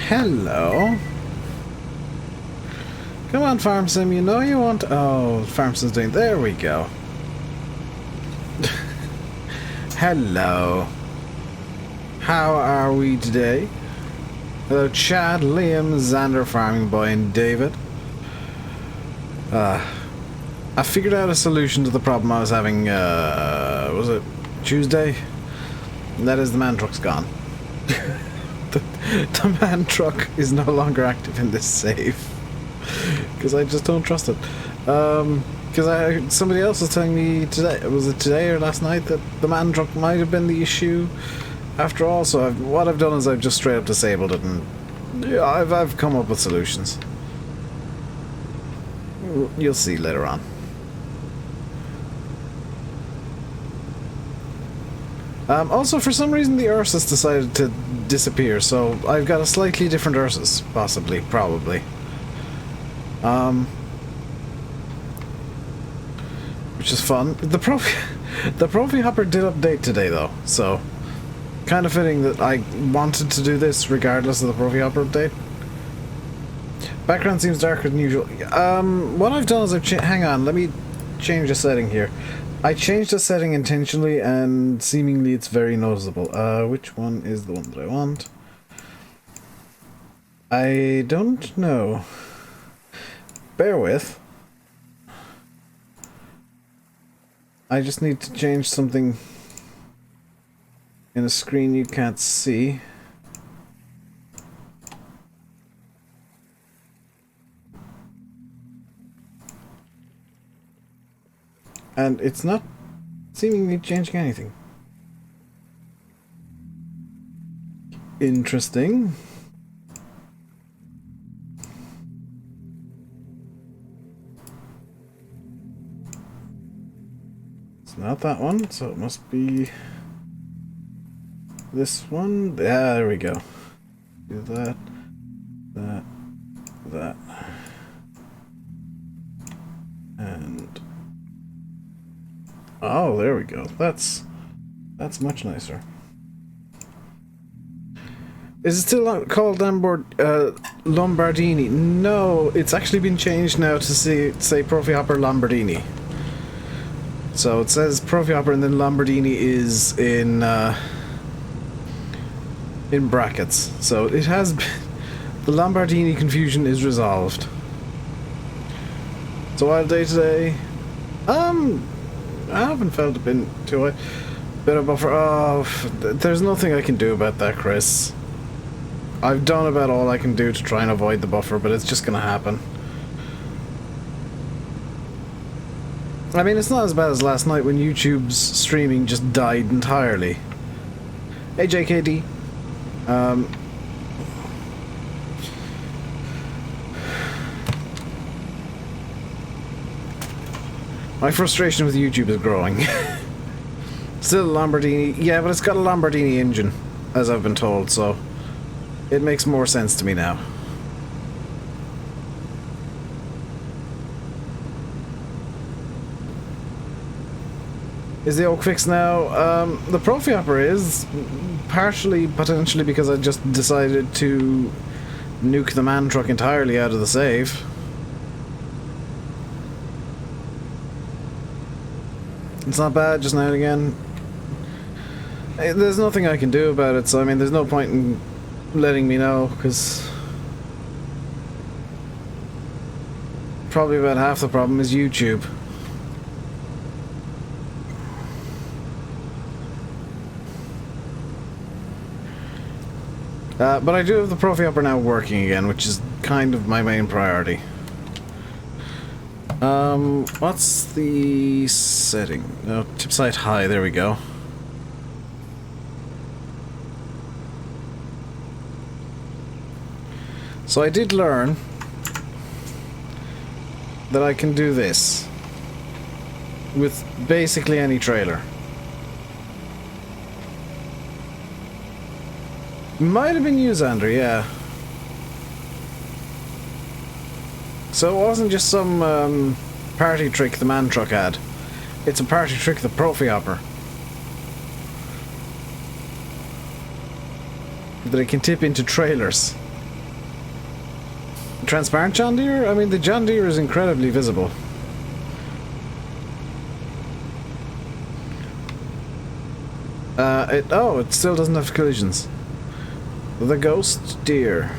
Hello. Come on, Farm Sim, you know you want... Oh, Farm Sim's doing... There we go. Hello. How are we today? Hello, Chad, Liam, Xander, Farming Boy, and David. I figured out a solution to the problem I was having, was it Tuesday? And that is the man truck's gone. the man truck is no longer active in this save. Because I just don't trust it. Because somebody else was telling me today, was it today or last night, that the man truck might have been the issue after all. So what I've done is I've just straight up disabled it, and yeah, I've come up with solutions. You'll see later on. Also, for some reason, the Ursus decided to disappear, so I've got a slightly different Ursus, possibly, probably. Which is fun. The Profi Hopper did update today, though, so kind of fitting that I wanted to do this regardless of the Profi Hopper update. Background seems darker than usual. What I've done is hang on, let me change the setting here. I changed the setting intentionally, and seemingly it's very noticeable. Which one is the one that I want? I don't know. Bear with. I just need to change something in a screen you can't see. And it's not seemingly changing anything. Interesting. It's not that one, so it must be this one. Yeah, there we go. Do that, that. And oh, there we go. That's much nicer. Is it still called Lombardini? No, it's actually been changed now to say Profi Hopper Lombardini. So it says Profi Hopper, and then Lombardini is in brackets. So it has been, the Lombardini confusion is resolved. So wild day today. I haven't felt a bit too bit of buffer. Oh, there's nothing I can do about that, Chris. I've done about all I can do to try and avoid the buffer, but it's just gonna happen. I mean, it's not as bad as last night when YouTube's streaming just died entirely. Hey, JKD. My frustration with YouTube is growing. Still a Lombardini. Yeah, but it's got a Lombardini engine, as I've been told, so it makes more sense to me now. Is the oak fixed now? The Profi Hopper is, partially, potentially, because I just decided to nuke the man truck entirely out of the save. It's not bad, just now and again. There's nothing I can do about it, so I mean, there's no point in letting me know, because probably about half the problem is YouTube. But I do have the Profi Hopper now working again, which is kind of my main priority. What's the setting? Oh, tip side high, there we go. So I did learn that I can do this with basically any trailer. Might have been you, Xander, yeah. So it wasn't just some party trick the man truck had. It's a party trick the Profi Hopper. That it can tip into trailers. Transparent John Deere? I mean, the John Deere is incredibly visible. It still doesn't have collisions. The Ghost Deer.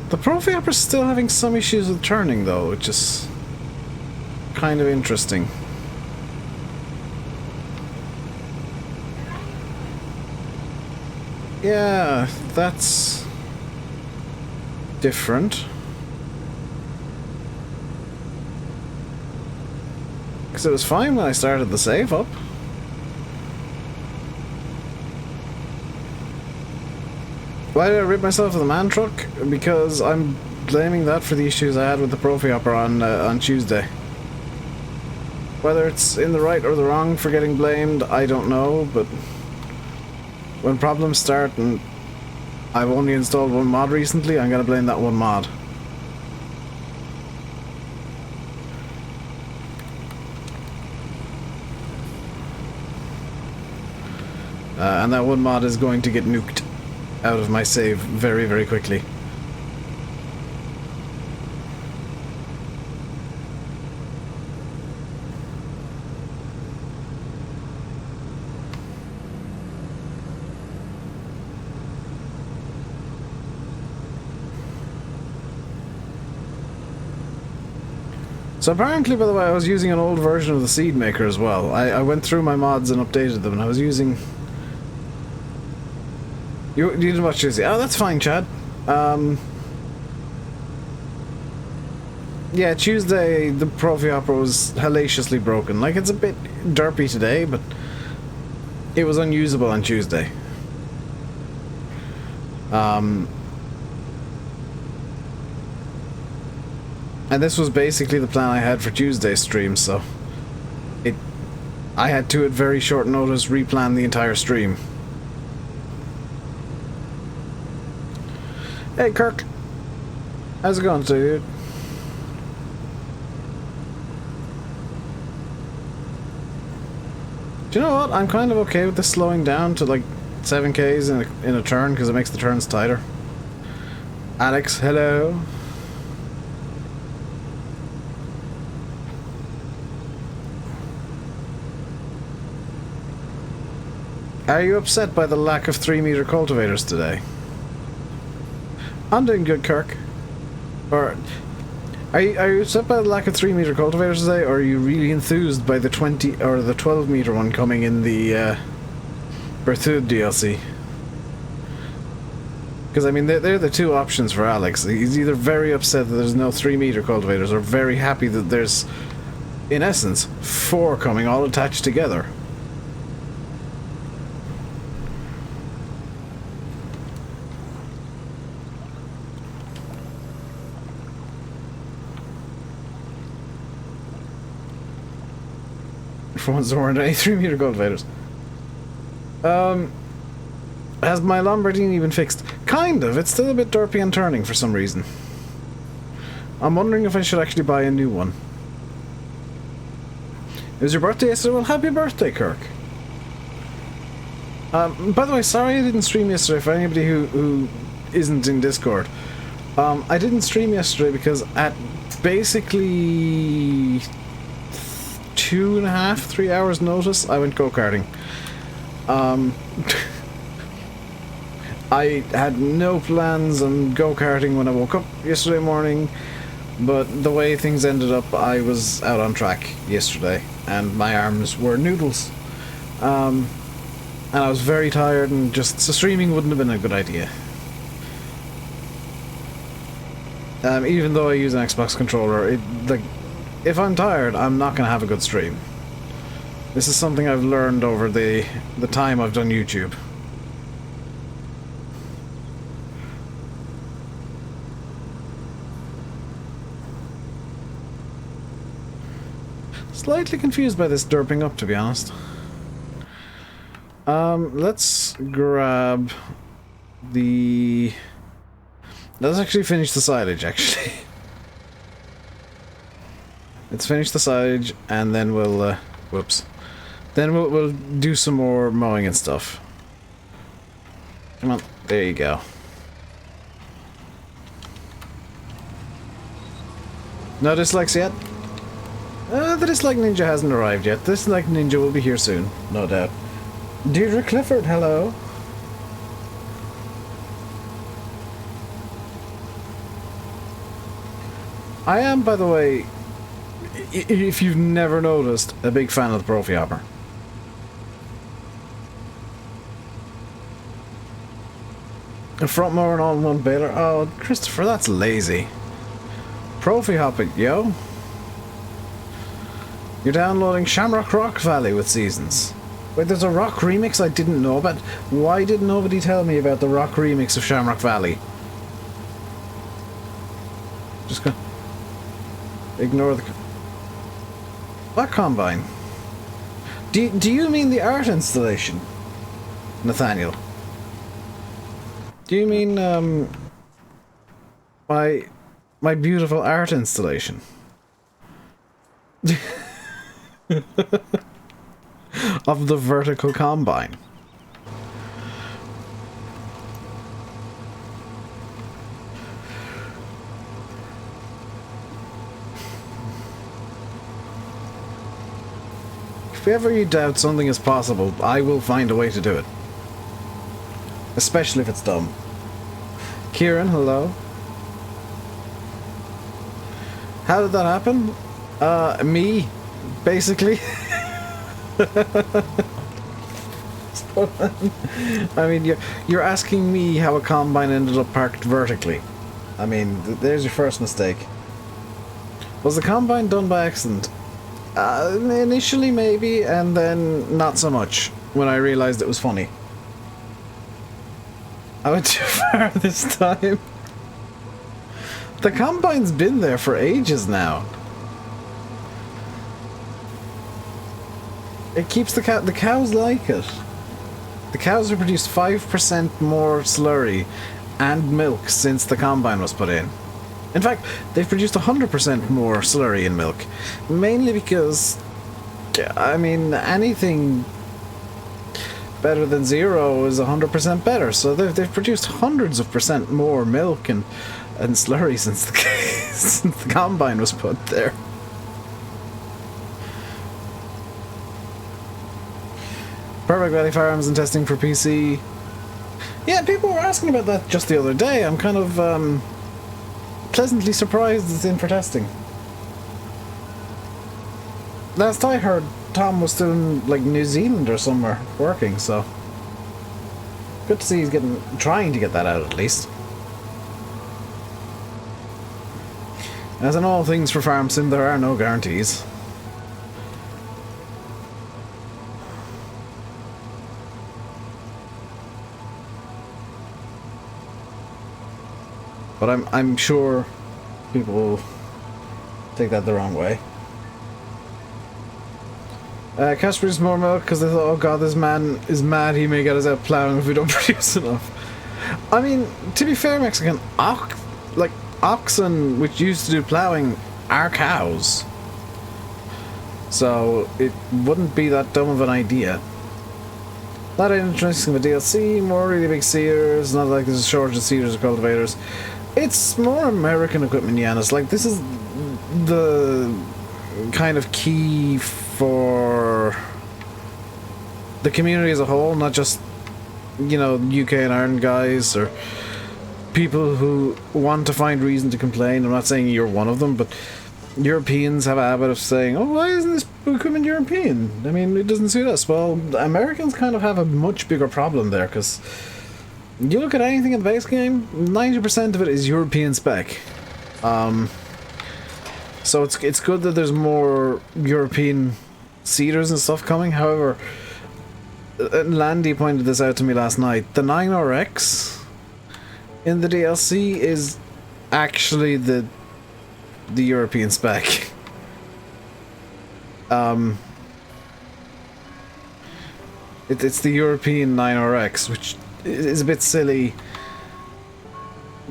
The Profiaper's still having some issues with turning, though, which is kind of interesting. Yeah, that's different. Because it was fine when I started the save up. Why did I rip myself of the man truck? Because I'm blaming that for the issues I had with the Profiaper on Tuesday. Whether it's in the right or the wrong for getting blamed, I don't know, but when problems start, and I've only installed one mod recently, I'm gonna blame that one mod. And that one mod is going to get nuked out of my save very, very quickly. So apparently, by the way, I was using an old version of the seed maker as well. I went through my mods and updated them, and I was using... You didn't watch Tuesday. Oh, that's fine, Chad. Yeah, Tuesday, the Profiaper was hellaciously broken. Like, it's a bit derpy today, but it was unusable on Tuesday. And this was basically the plan I had for Tuesday's stream, so I had to, at very short notice, replan the entire stream. Hey, Kirk. How's it going, dude? Do you know what? I'm kind of okay with this slowing down to like 7Ks in a turn, because it makes the turns tighter. Alex, hello. Are you upset by the lack of 3-meter cultivators today? I'm doing good, Kirk. Or are you upset by the lack of 3-meter cultivators today, or are you really enthused by the 20 or the 12-meter one coming in the Berthud DLC? Because I mean, they're the two options for Alex. He's either very upset that there's no 3-meter cultivators, or very happy that there's, in essence, 4 coming all attached together. For once there weren't any 3-meter cultivators. Has my Lombardini been fixed? Kind of. It's still a bit derpy and turning for some reason. I'm wondering if I should actually buy a new one. It was your birthday yesterday? Well, happy birthday, Kirk. By the way, sorry I didn't stream yesterday for anybody who isn't in Discord. I didn't stream yesterday because at basically 2.5, 3 hours notice, I went go-karting. I had no plans on go-karting when I woke up yesterday morning, but the way things ended up, I was out on track yesterday, and my arms were noodles. And I was very tired, and so streaming wouldn't have been a good idea. Even though I use an Xbox controller, if I'm tired, I'm not going to have a good stream. This is something I've learned over the time I've done YouTube. Slightly confused by this derping up, to be honest. Let's grab the... Let's actually finish the silage, actually. Let's finish the silage, and then we'll, whoops. Then we'll do some more mowing and stuff. Come on, there you go. No dislikes yet? The dislike ninja hasn't arrived yet. The dislike ninja will be here soon, no doubt. Deirdre Clifford, hello. I am, by the way, if you've never noticed, a big fan of the Profi Hopper. A front mower and all-in-one baler. Oh, Christopher, that's lazy. Profi hopping, yo. You're downloading Shamrock Valley with Seasons. Wait, there's a rock remix I didn't know about? Why did nobody tell me about the rock remix of Shamrock Valley? Just go. Ignore the... What combine? Do you mean the art installation, Nathaniel? Do you mean, my beautiful art installation? Of the vertical combine. If ever you doubt something is possible, I will find a way to do it. Especially if it's dumb. Kieran, hello. How did that happen? Me, basically. I mean, you're asking me how a combine ended up parked vertically. I mean, there's your first mistake. Was the combine done by accident? Initially maybe, and then not so much, when I realized it was funny. I went too far this time. The combine's been there for ages now. It keeps the cows like it. The cows have produced 5% more slurry and milk since the combine was put in. In fact, they've produced 100% more slurry and milk. Mainly because, I mean, anything better than zero is 100% better. So they've produced hundreds of percent more milk and slurry since since the combine was put there. Perfect Valley Firearms and testing for PC. Yeah, people were asking about that just the other day. I'm kind of pleasantly surprised it's in for testing. Last I heard, Tom was still in like New Zealand or somewhere working, so good to see he's trying to get that out at least. As in all things for farm sim, there are no guarantees. But I'm sure people will take that the wrong way. Cash produced more milk because they thought, oh god, this man is mad, he may get us out ploughing if we don't produce enough. I mean, to be fair, Mexican, oxen, which used to do ploughing, are cows. So it wouldn't be that dumb of an idea. Not interesting of a DLC, more really big seeders, not like there's a shortage of seeders or cultivators. It's more American equipment, Yanis. Like, this is the kind of key for the community as a whole, not just, you know, UK and Ireland guys or people who want to find reason to complain. I'm not saying you're one of them, but Europeans have a habit of saying, oh, why isn't this equipment European? I mean, it doesn't suit us. Well, Americans kind of have a much bigger problem there, because you look at anything in the base game, 90% of it is European spec. So it's good that there's more European seeders and stuff coming. However, Landy pointed this out to me last night. The 9RX in the DLC is actually the European spec. It's the European 9RX, which is a bit silly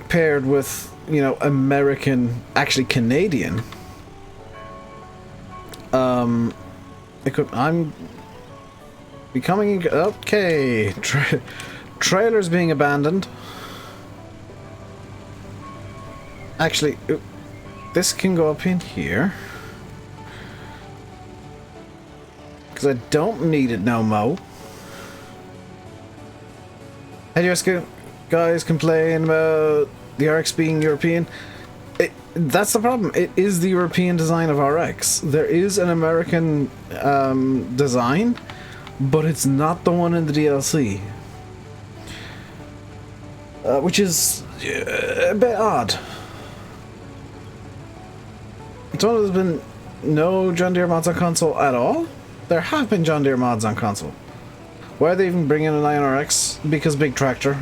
paired with, you know, American, actually Canadian I'm becoming... Okay. Trailers being abandoned. Actually, this can go up in here. Because I don't need it no mo. How do you guys complain about the RX being European? That's the problem. It is the European design of RX. There is an American design, but it's not the one in the DLC. Which is a bit odd. So there's been no John Deere mods on console at all? There have been John Deere mods on console. Why are they even bringing an 9RX? Because big tractor.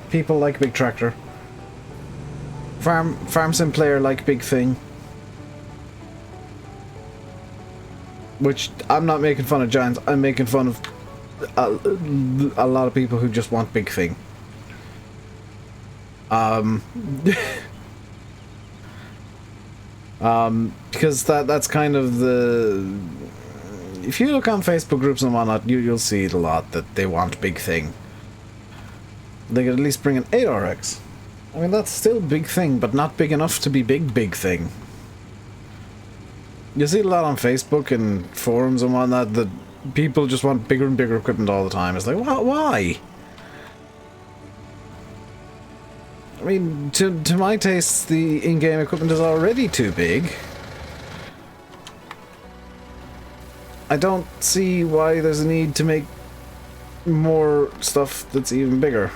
People like big tractor. Farm sim player like big thing. Which, I'm not making fun of giants, I'm making fun of a lot of people who just want big thing. Because that's kind of the... If you look on Facebook groups and whatnot, you'll see it a lot that they want big thing. They could at least bring an 8RX. I mean, that's still big thing, but not big enough to be big thing. You see it a lot on Facebook and forums and whatnot that people just want bigger and bigger equipment all the time. It's like, why? I mean, to my taste, the in-game equipment is already too big. I don't see why there's a need to make more stuff that's even bigger.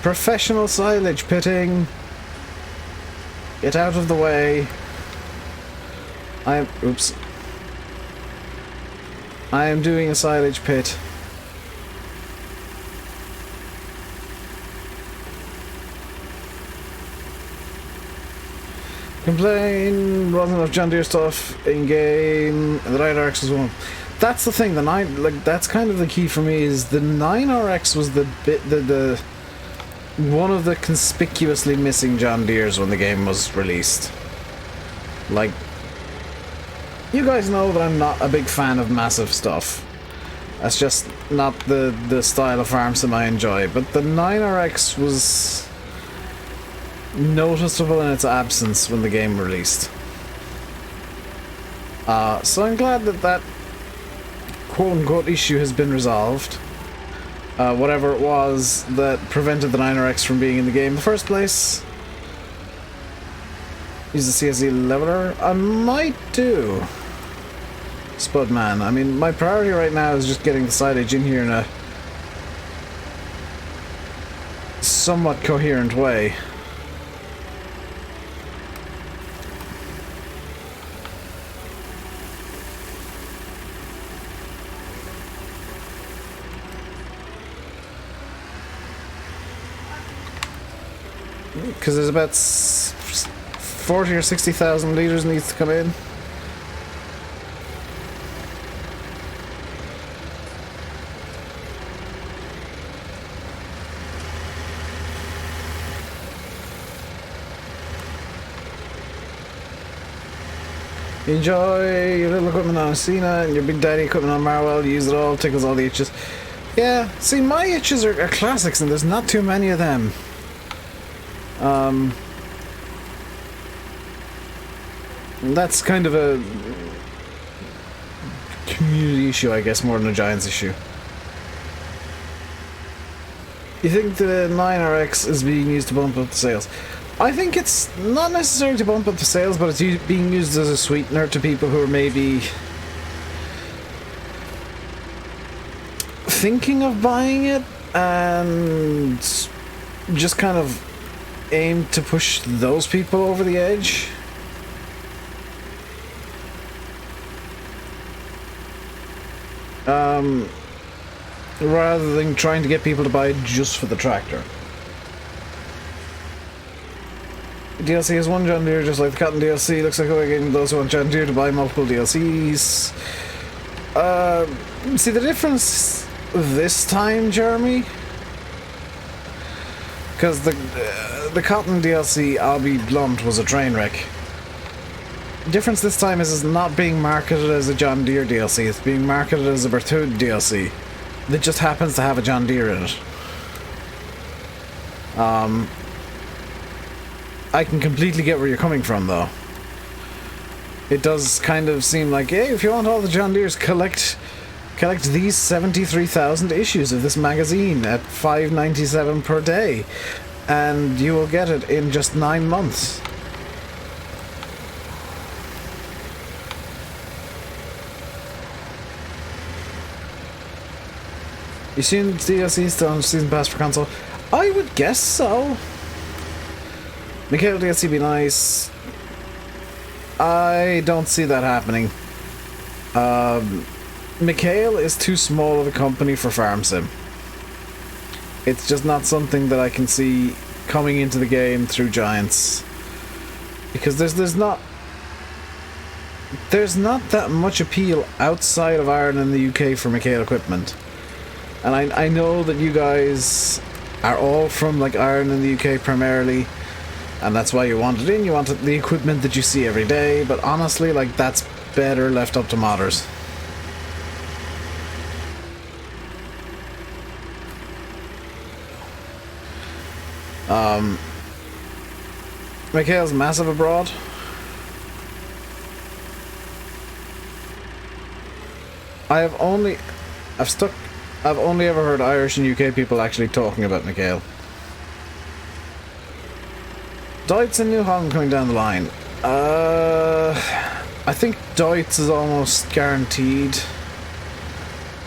Professional silage pitting. Get out of the way. Oops. I am doing a silage pit. Complain, wasn't enough John Deere stuff in game, and the 9RX was one. That's the thing, that's kind of the key for me, is the 9RX was the one of the conspicuously missing John Deeres when the game was released. Like, you guys know that I'm not a big fan of massive stuff. That's just not the style of farm sim I enjoy, but the 9RX was noticeable in its absence when the game released. So I'm glad that quote-unquote issue has been resolved. Whatever it was that prevented the 9RX from being in the game in the first place. Use the CSE leveler? I might do. Spudman. I mean, my priority right now is just getting the silage in here in a somewhat coherent way. Because there's about 40 or 60,000 litres needs to come in. Enjoy your little equipment on Cena and your big daddy equipment on Marwell. Use it all, tickles all the itches. Yeah, see, my itches are classics and there's not too many of them. That's kind of a community issue, I guess, more than a Giants issue. You think the 9RX is being used to bump up the sales? I think it's not necessarily to bump up the sales, but it's being used as a sweetener to people who are maybe thinking of buying it and just kind of aim to push those people over the edge. Rather than trying to get people to buy it just for the tractor. DLC has one John Deere, just like the Cotton DLC. Looks like a way of getting those who want John Deere to buy multiple DLCs. See the difference this time, Jeremy? Because the Cotton DLC, I'll be blunt, was a train wreck. The difference this time is it's not being marketed as a John Deere DLC, it's being marketed as a Berthoud DLC that just happens to have a John Deere in it. I can completely get where you're coming from, though. It does kind of seem like, hey, if you want all the John Deeres, collect these 73,000 issues of this magazine at $5.97 per day, and you will get it in just 9 months. You seen DLC still on Season Pass for console? I would guess so. Mikhail DLC be nice. I don't see that happening. Mikhail is too small of a company for Farm Sim. It's just not something that I can see coming into the game through Giants. Because there's not that much appeal outside of Ireland and the UK for Mikhail equipment. And I know that you guys are all from like Ireland and the UK primarily, and that's why you want it in. You want the equipment that you see every day, but honestly, like, that's better left up to modders. Mikhail's massive abroad. I've only ever heard Irish and UK people actually talking about Mikhail. Deutz and New Holland coming down the line. I think Deutz is almost guaranteed.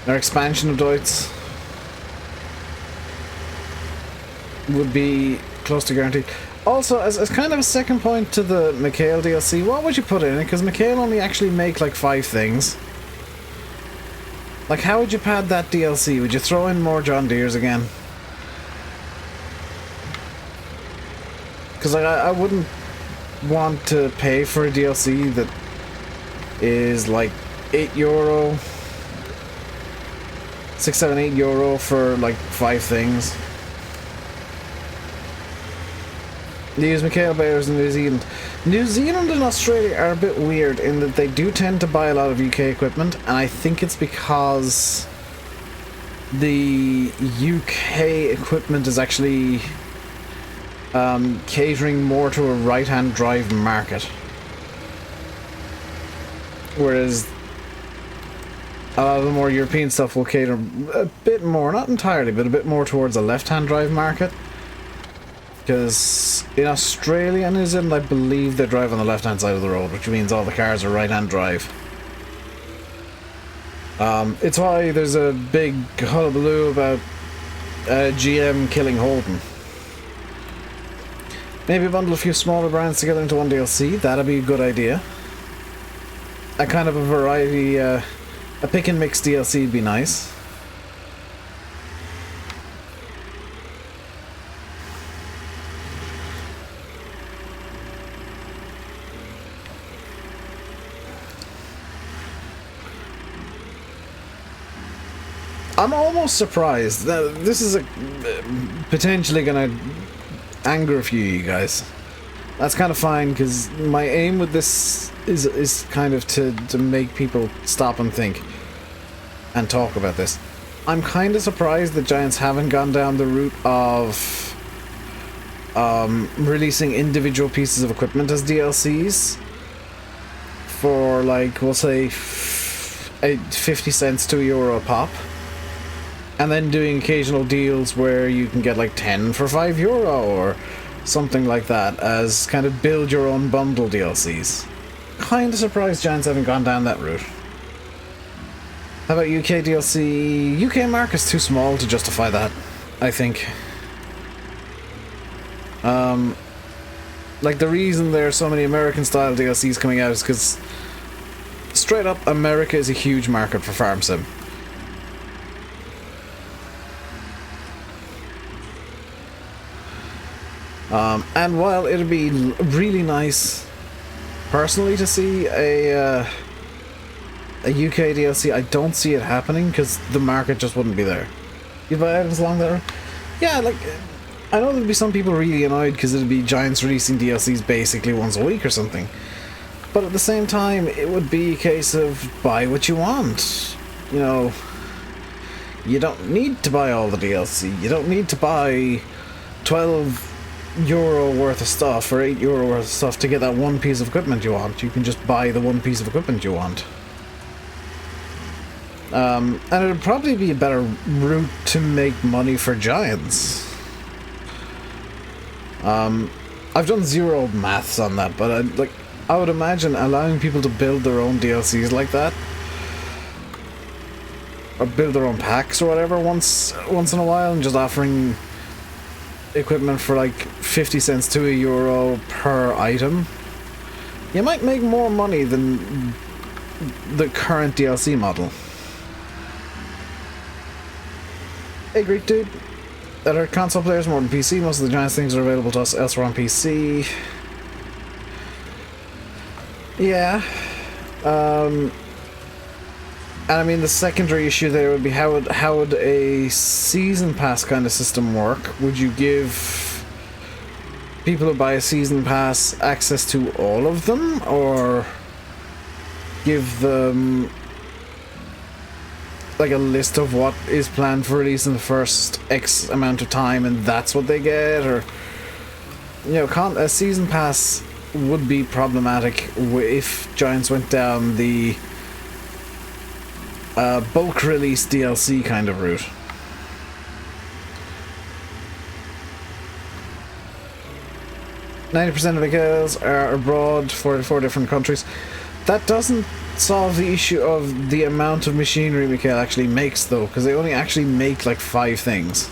Their expansion of Deutz would be close to guaranteed. Also, as kind of a second point to the Mikhail DLC, what would you put in it? Because Mikhail only actually make like 5 things. Like, how would you pad that DLC? Would you throw in more John Deeres again? Because I wouldn't want to pay for a DLC that is like €8, 6, 7, €8 for like 5 things. They use Mikhail Bayers in New Zealand. New Zealand and Australia are a bit weird in that they do tend to buy a lot of UK equipment, and I think it's because the UK equipment is actually catering more to a right-hand drive market. Whereas a lot of the more European stuff will cater a bit more, not entirely, but a bit more towards a left-hand drive market. Because in Australia and New Zealand, I believe they drive on the left-hand side of the road, which means all the cars are right-hand drive. It's why there's a big hullabaloo about GM killing Holden. Maybe bundle a few smaller brands together into one DLC, that'd be a good idea. A kind of a variety, a pick and mix DLC would be nice. I'm almost surprised. Now, this is potentially going to anger a few of you guys. That's kind of fine, because my aim with this is kind of to make people stop and think and talk about this. I'm kind of surprised that Giants haven't gone down the route of releasing individual pieces of equipment as DLCs for, like, we'll say 50 cents to €1 a pop. And then doing occasional deals where you can get like 10 for €5 or something like that as kind of build your own bundle DLCs. Kind of surprised Giants haven't gone down that route. How about UK DLC? UK market's too small to justify that, I think. Like, the reason there are so many American style DLCs coming out is because straight up America is a huge market for Farm Sim. And while it'd be really nice, personally, to see a UK DLC, I don't see it happening because the market just wouldn't be there. You'd buy items along there? Yeah, like, I know there'd be some people really annoyed because it'd be Giants releasing DLCs basically once a week or something. But at the same time, it would be a case of buy what you want. You know, you don't need to buy all the DLC. You don't need to buy €12 worth of stuff or €8 worth of stuff to get that one piece of equipment you want. You can just buy the one piece of equipment you want. And it would probably be a better route to make money for Giants. I've done zero maths on that, but I would imagine allowing people to build their own DLCs like that, or build their own packs or whatever once in a while, and just offering equipment for like 50 cents to €1 per item, you might make more money than the current DLC model. Hey Greek dude, that are console players more than PC. Most of the Giants things are available to us elsewhere on PC. Yeah. And I mean, the secondary issue there would be how would a season pass kind of system work? Would you give people who buy a season pass access to all of them, or give them like a list of what is planned for release in the first X amount of time and that's what they get? Or, you know, a season pass would be problematic if Giants went down the bulk release DLC kind of route. "90% of the girls are abroad, 44 different countries." That doesn't solve the issue of the amount of machinery Mikhail actually makes, though, because they only actually make like 5 things.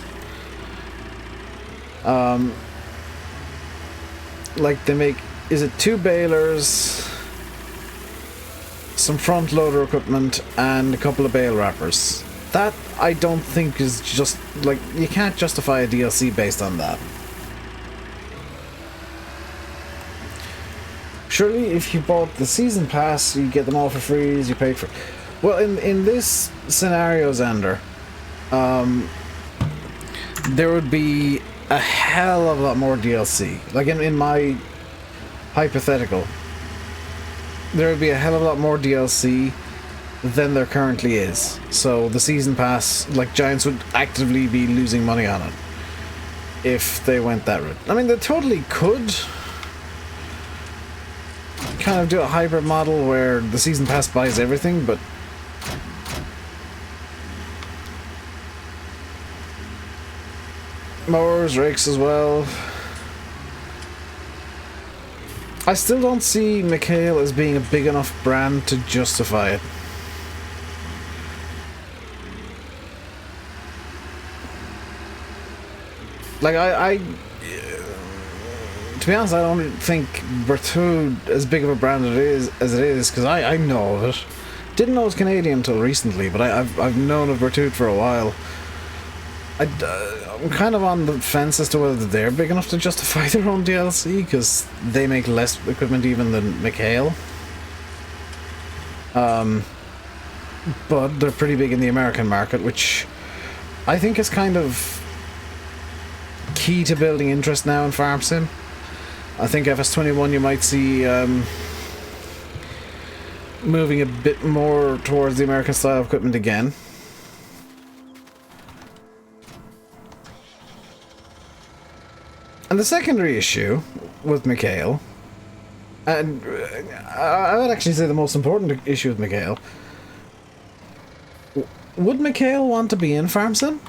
Like they make, is it 2 balers, some front loader equipment, and a couple of bale wrappers. That I don't think is just like, you can't justify a DLC based on that. Surely if you bought the season pass, you get them all for free as you paid for. Well, in this scenario, Xander, there would be a hell of a lot more DLC. Like in my hypothetical, there would be a hell of a lot more DLC than there currently is. So the season pass, like, Giants would actively be losing money on it if they went that route. I mean, they totally could kind of do a hybrid model where the season pass buys everything, but mowers, rakes as well. I still don't see Mikhail as being a big enough brand to justify it. Like, to be honest, I don't think Berthoud as big of a brand as it is, because I know of it. Didn't know it was Canadian until recently, but I've known of Berthoud for a while. I'm kind of on the fence as to whether they're big enough to justify their own DLC, because they make less equipment even than Mikhail. But they're pretty big in the American market, which I think is kind of key to building interest now in Farm Sim. I think FS21 you might see moving a bit more towards the American style of equipment again. And the secondary issue with Mikhail, and I would actually say the most important issue with Mikhail, would Mikhail want to be in Farm Sim?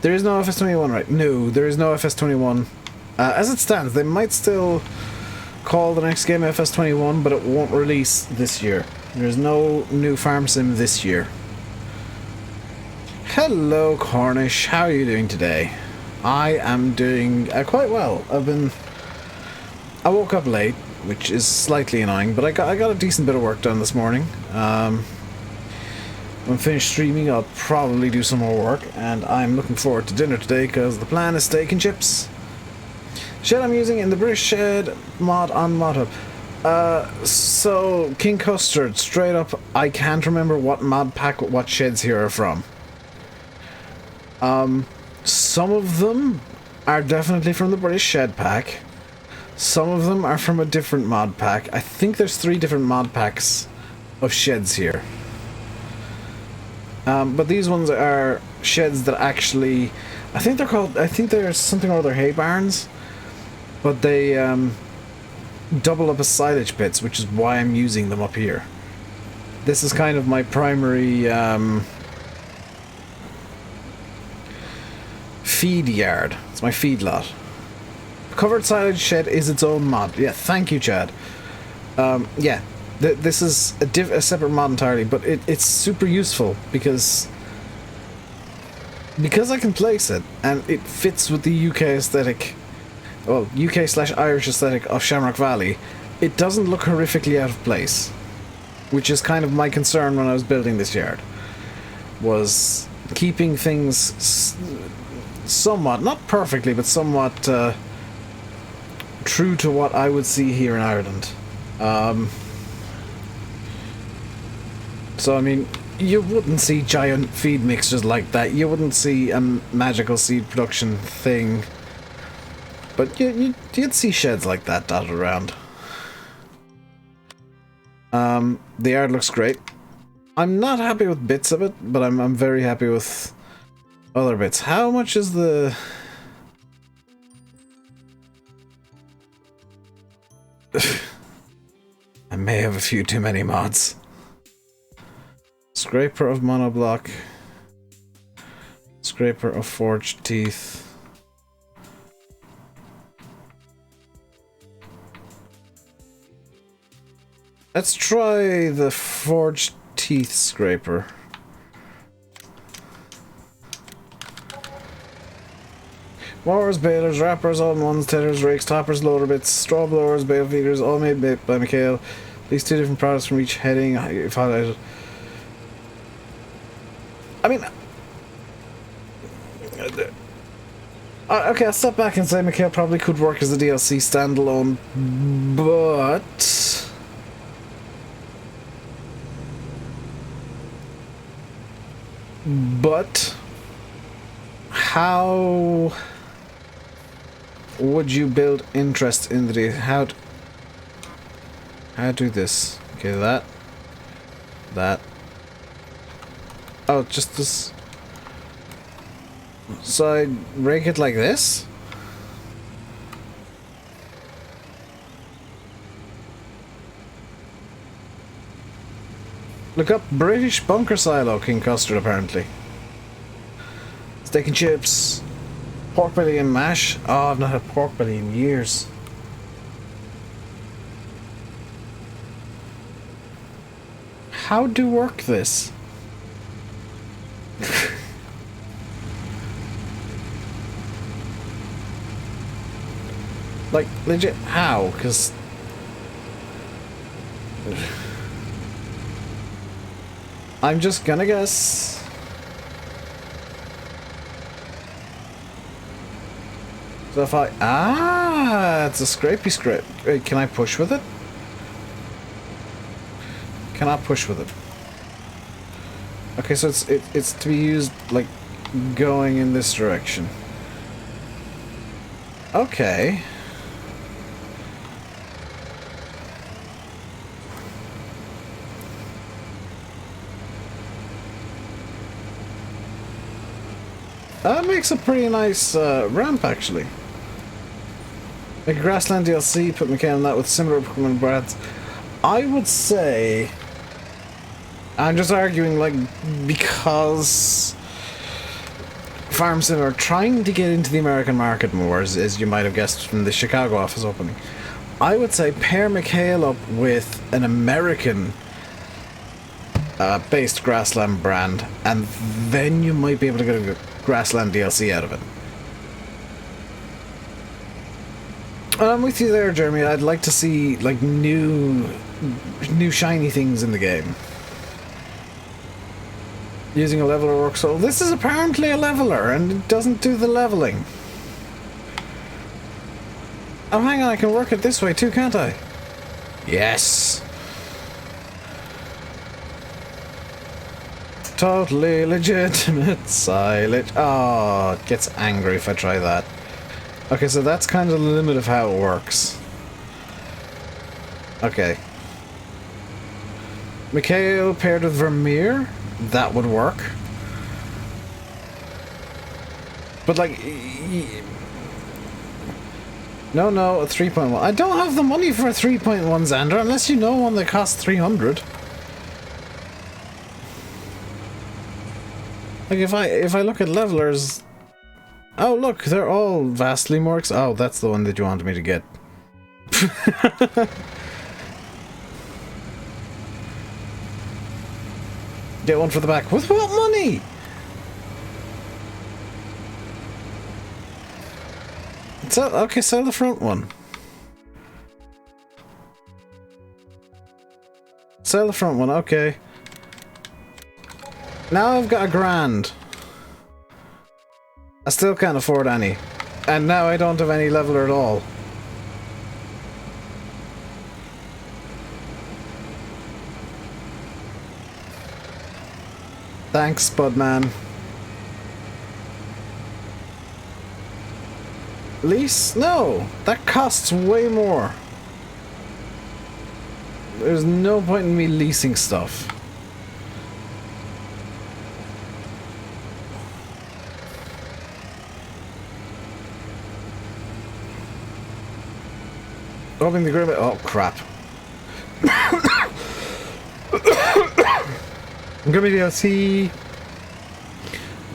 There is no FS21, right? No, there is no FS21. As it stands, they might still call the next game FS21, but it won't release this year. There's no new Farm Sim this year. Hello, Cornish. How are you doing today? I am doing quite well. I woke up late, which is slightly annoying, but I got a decent bit of work done this morning. When I'm finished streaming, I'll probably do some more work, and I'm looking forward to dinner today because the plan is steak and chips. Shed I'm using in the British Shed mod on ModHub. So King Custard, straight up, I can't remember what mod pack, what sheds here are from. Some of them are definitely from the British Shed Pack. Some of them are from a different mod pack. I think there's 3 different mod packs of sheds here. But these ones are sheds that actually, I think they're something or other hay barns, but they double up as silage pits, which is why I'm using them up here. This is kind of my primary feed yard. It's my feed lot. Covered silage shed is its own mod. Yeah, thank you, Chad. Yeah, this is a separate mod entirely, but it's super useful because I can place it and it fits with the UK aesthetic, well, UK/Irish aesthetic of Shamrock Valley. It doesn't look horrifically out of place, which is kind of my concern when I was building this yard, was keeping things somewhat, not perfectly, but somewhat true to what I would see here in Ireland. So I mean, you wouldn't see giant feed mixtures like that. You wouldn't see a magical seed production thing. But you'd see sheds like that dotted around. The yard looks great. I'm not happy with bits of it, but I'm very happy with other bits. How much is the... I may have a few too many mods. Scraper of monoblock. Scraper of forged teeth. Let's try the forged teeth scraper. Mowers, balers, wrappers, all-in-ones, tethers, rakes, toppers, loader bits, straw blowers, bale feeders, all made by Mikhail. These 2 different products from each heading, if highlighted. I mean... okay, I'll step back and say Mikhail probably could work as a DLC standalone, but... how would you build interest in the how do this? Okay, that. Oh, just this. So I rake it like this. Look up British bunker silo, King Custard, apparently. Steak and chips. Pork belly and mash. Oh, I've not had pork belly in years. How do work this? Like, legit, how? Because... I'm just gonna guess. So if I... Ah! It's a scrapey scrape. Wait, can I push with it? Cannot push with it. Okay, so it's to be used, like, going in this direction. Okay. That makes a pretty nice ramp, actually. Like a grassland DLC, put Mikhail in that with similar equipment brads. I would say... I'm just arguing, like, because... Farm Sim are trying to get into the American market more, as you might have guessed from the Chicago office opening. I would say pair Mikhail up with an American... based grassland brand, and then you might be able to get a grassland DLC out of it. I'm with you there, Jeremy. I'd like to see, like, new shiny things in the game. Using a leveler works. So this is apparently a leveler, and it doesn't do the leveling. Oh, hang on, I can work it this way too, can't I? Yes! Totally legitimate silage. Oh, it gets angry if I try that. Okay, so that's kind of the limit of how it works. Okay. Mikhail paired with Vermeer? That would work. But like... No, a 3.1. I don't have the money for a 3.1 Xander, unless you know one that costs 300. Like if I look at levelers... Oh look, they're all vastly more oh, that's the one that you wanted me to get. Get one for the back. With what money? Okay, sell the front one. Sell the front one, okay. Now I've got $1,000. I still can't afford any. And now I don't have any leveler at all. Thanks, Budman. Lease? No! That costs way more. There's no point in me leasing stuff. Opening the grid. Oh crap. Grimmy DLC.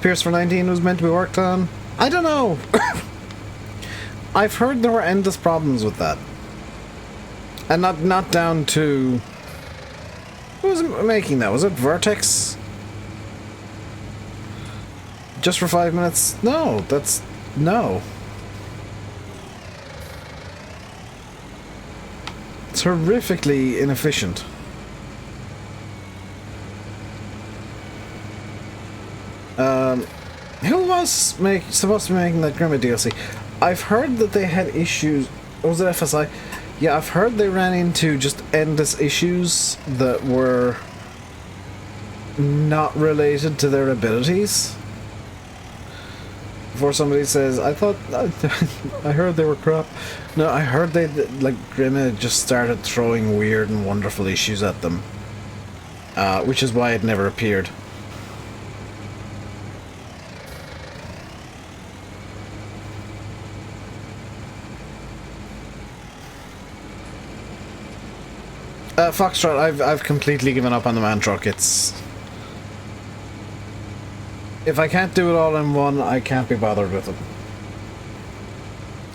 Pierce for 19 was meant to be worked on. I don't know. I've heard there were endless problems with that. And not down to... Who was making that? Was it Vertex? Just for 5 minutes? No, that's... No. It's horrifically inefficient. Who was supposed to be making that Grimma DLC? I've heard that they had issues... Was it FSI? Yeah, I've heard they ran into just endless issues that were not related to their abilities. Before somebody says, I thought... I heard they were crap. No, I heard they... Like, Grimma just started throwing weird and wonderful issues at them. Which is why it never appeared. Foxtrot, I've completely given up on the man truck. It's... If I can't do it all in one, I can't be bothered with it.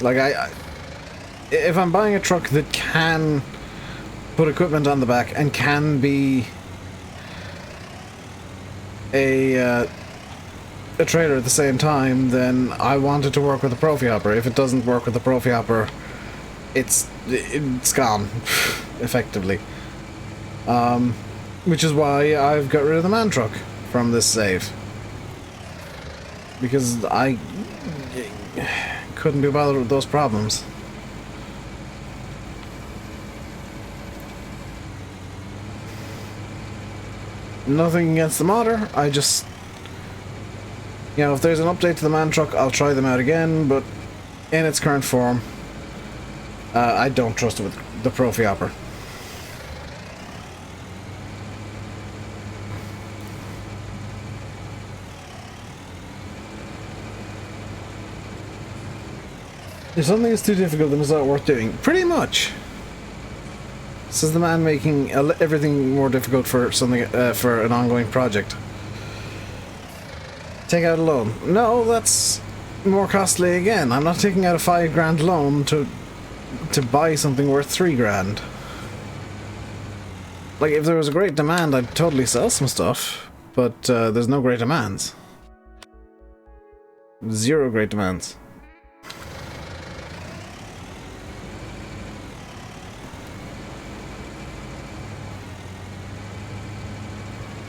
Like, if I'm buying a truck that can put equipment on the back and can be a trailer at the same time, then I want it to work with a Profi Hopper. If it doesn't work with the Profi Hopper, it's gone, effectively. Which is why I've got rid of the man truck from this save. Because I couldn't be bothered with those problems. Nothing against the modder, I just... You know, if there's an update to the man truck, I'll try them out again, but in its current form, I don't trust it with the Profi Hopper. If something is too difficult, then it's not worth doing. Pretty much. Says the man making everything more difficult for something for an ongoing project. Take out a loan. No, that's more costly again. I'm not taking out a $5,000 loan to buy something worth $3,000. Like, if there was a great demand, I'd totally sell some stuff, but there's no great demands. Zero great demands.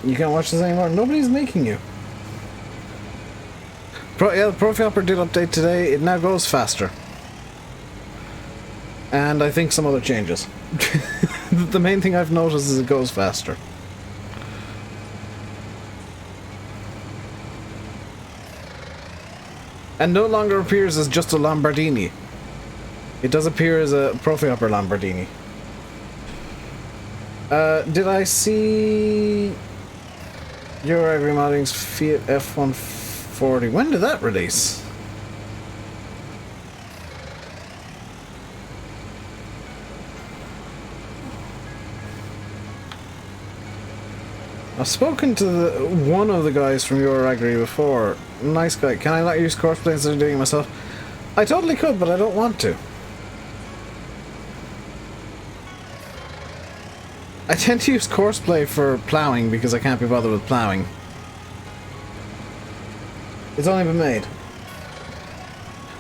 You can't watch this anymore. Nobody's making you. Yeah, the Profi Hopper did update today. It now goes faster. And I think some other changes. The main thing I've noticed is it goes faster. And no longer appears as just a Lamborghini. It does appear as a Profi Hopper Lamborghini. Did I see Euro Agri Modding's Fiat F-140? When did that release? I've spoken to one of the guys from Euro Agri before. Nice guy. Can I not use Courseplay instead of doing it myself? I totally could, but I don't want to. I tend to use Courseplay for ploughing because I can't be bothered with ploughing. It's only been made.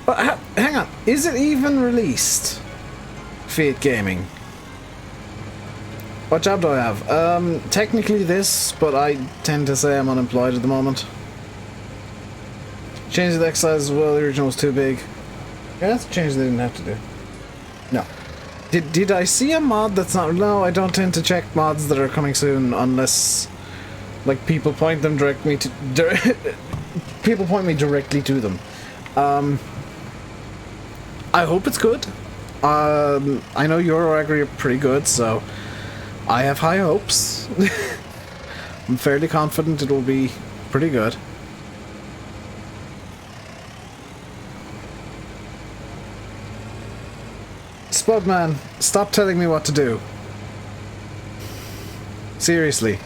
But hang on, is it even released? Fiat Gaming. What job do I have? Technically this, but I tend to say I'm unemployed at the moment. Change the deck size as well, the original was too big. Yeah, that's a change they didn't have to do. No. Did I see a mod that's not... No, I don't tend to check mods that are coming soon unless... like, people point them directly to... people point me directly to them. I hope it's good. I know Euro Agri are pretty good, so... I have high hopes. I'm fairly confident it will be pretty good. Spudman, stop telling me what to do. Seriously.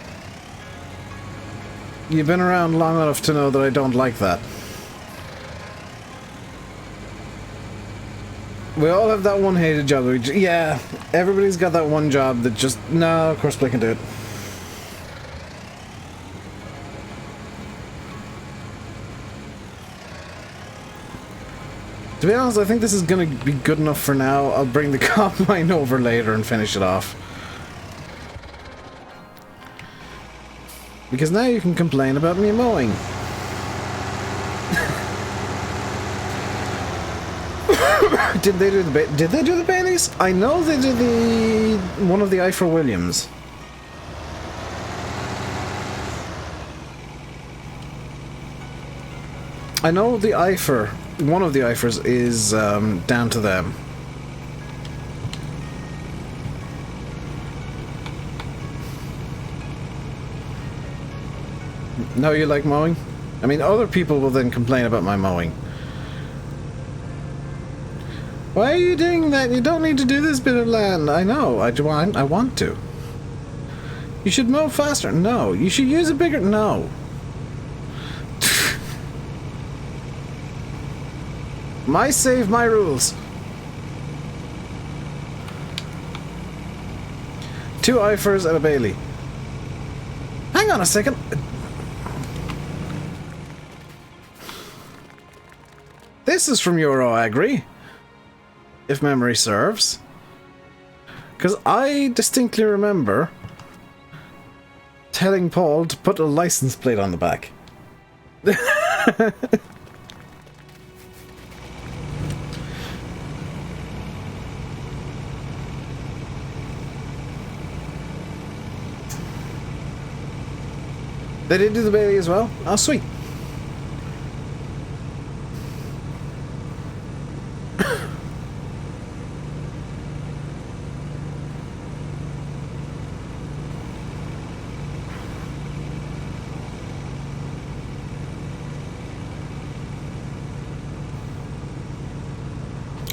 You've been around long enough to know that I don't like that. We all have that one hated job. Yeah, everybody's got that one job that just... No, of course Blake can do it. To be honest, I think this is going to be good enough for now. I'll bring the combine over later and finish it off. Because now you can complain about me mowing. Did they do the Baileys? I know they did the one of the Ifer Williams. I know the Ifer, one of the Ifers is down to them. No, you like mowing? I mean, other people will then complain about my mowing. Why are you doing that? You don't need to do this bit of land. I know. I want to. You should mow faster. No. You should use a bigger... No. My save, my rules. 2 Ifers and a Bailey. Hang on a second. This is from Euro Agri. If memory serves. Because I distinctly remember telling Paul to put a license plate on the back. They did do the Bailey as well? Oh, sweet.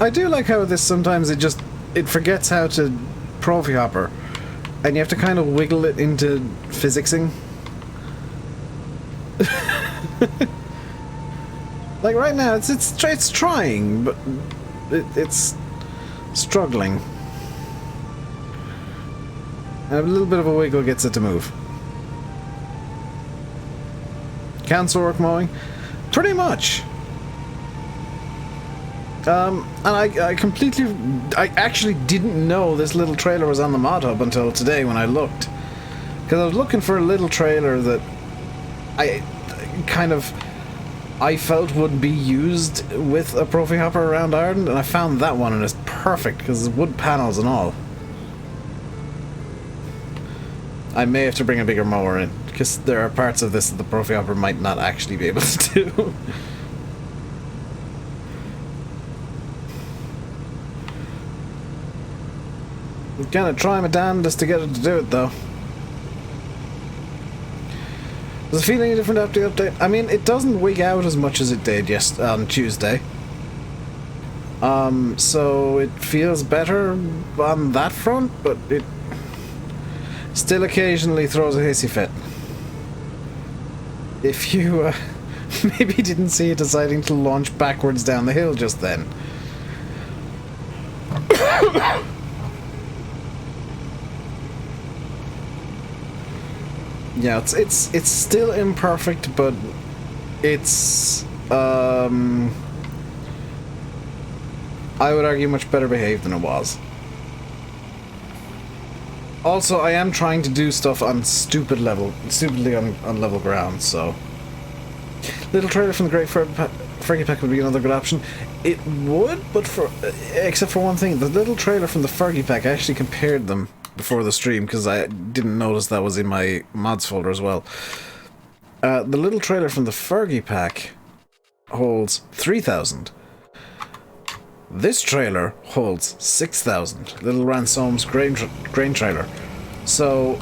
I do like how this sometimes it forgets how to Profi Hopper, and you have to kind of wiggle it into physicsing. Like right now, it's trying, but it's struggling. And a little bit of a wiggle gets it to move. Council work mowing, pretty much. And I actually didn't know this little trailer was on the mod hub until today when I looked. Because I was looking for a little trailer that I kind of I felt would be used with a Profi hopper around Ireland, and I found that one, and it's perfect because it's wood panels and all. I may have to bring a bigger mower in, because there are parts of this that the Profi hopper might not actually be able to do. I'm gonna try my damnedest to get it to do it, though. Does it feel any different after the update? I mean, it doesn't wig out as much as it did on Tuesday. So it feels better on that front, but it still occasionally throws a hissy fit. If you maybe didn't see it deciding to launch backwards down the hill just then. Yeah, it's still imperfect, but it's I would argue much better behaved than it was. Also, I am trying to do stuff on stupidly on level ground, so little trailer from the Great Fergie Pack would be another good option. It would, but except for one thing, the little trailer from the Fergie Pack, I actually compared them before the stream because I didn't notice that was in my mods folder as well. The little trailer from the Fergie Pack holds 3,000. This trailer holds 6,000. Little Ransom's grain trailer. So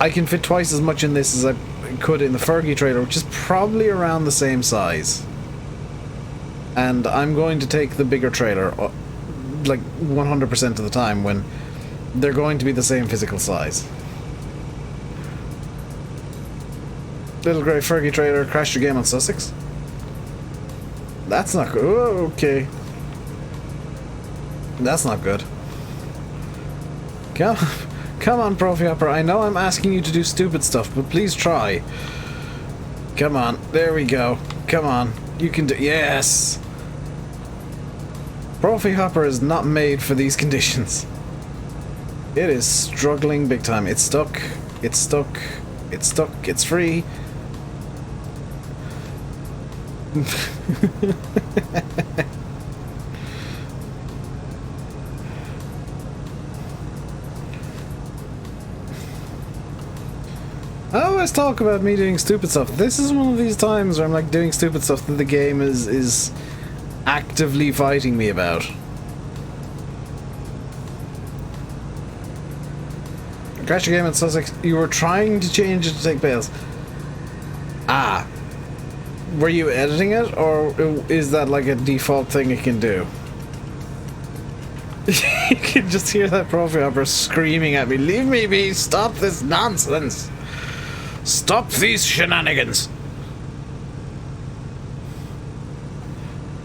I can fit twice as much in this as I could in the Fergie trailer, which is probably around the same size. And I'm going to take the bigger trailer like 100% of the time when they're going to be the same physical size. Little grey Fergie trailer crashed your game on Sussex? That's not good. Oh, okay. That's not good. Come on, Profi Hopper. I know I'm asking you to do stupid stuff, but please try. Come on. There we go. Come on. You can do... Yes! Profi Hopper is not made for these conditions. It is struggling big time. It's stuck. It's stuck. It's stuck. It's free. I always talk about me doing stupid stuff. This is one of these times where I'm like doing stupid stuff that the game is actively fighting me about. Crash your game at Sussex. You were trying to change it to take bales. Ah. Were you editing it, or is that like a default thing it can do? You can just hear that Profi Hopper screaming at me, "Leave me be! Stop this nonsense! Stop these shenanigans!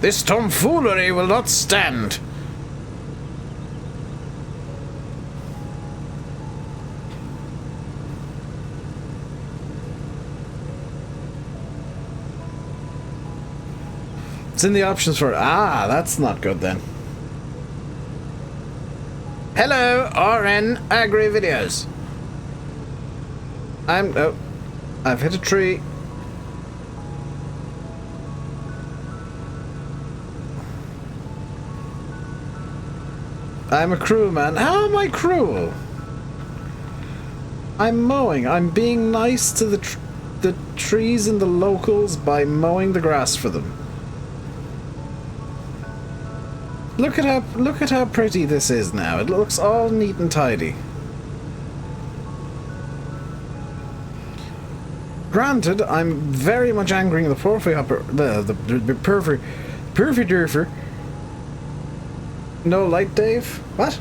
This tomfoolery will not stand!" It's in the options for... Ah, that's not good then. Hello, RN Agri Videos. Oh, I've hit a tree. I'm a cruel man. How am I cruel? I'm mowing. I'm being nice to the trees and the locals by mowing the grass for them. Look at how pretty this is now. It looks all neat and tidy. Granted, I'm very much angering the Profi Hopper, the Perfy. No light, Dave? What?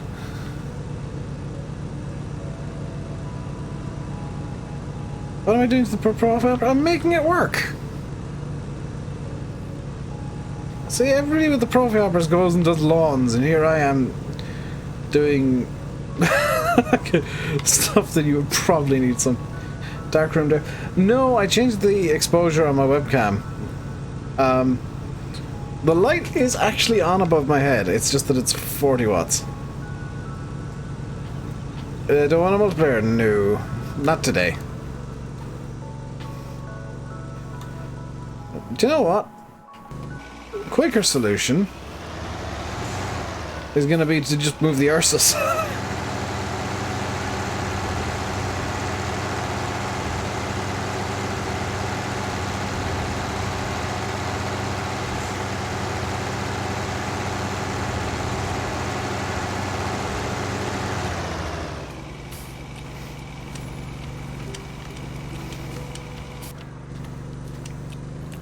What am I doing to the Profi Hopper? I'm making it work. See, everybody with the Profi Hoppers goes and does lawns, and here I am doing stuff that you would probably need some darkroom there. No, I changed the exposure on my webcam. The light is actually on above my head, it's just that it's 40 watts. Do I want a multiplayer? No, not today. Do you know what? quicker solution is going to be to just move the Ursus.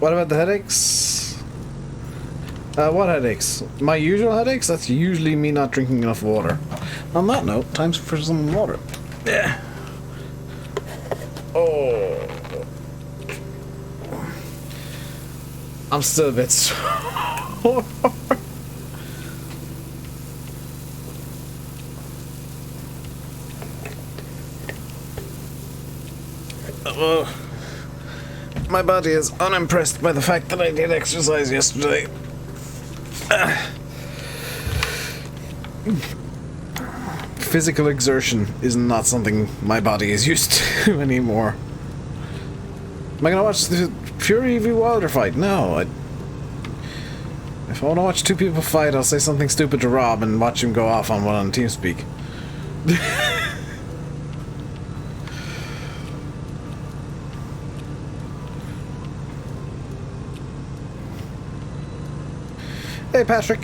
What about the headaches? What headaches? My usual headaches? That's usually me not drinking enough water. On that note, time for some water. Yeah. Oh. I'm still a bit sore. My body is unimpressed by the fact that I did exercise yesterday. Physical exertion is not something my body is used to anymore. Am I gonna watch the Fury v Wilder fight? No. If I want to watch two people fight, I'll say something stupid to Rob and watch him go off on one on TeamSpeak. Hey, Patrick.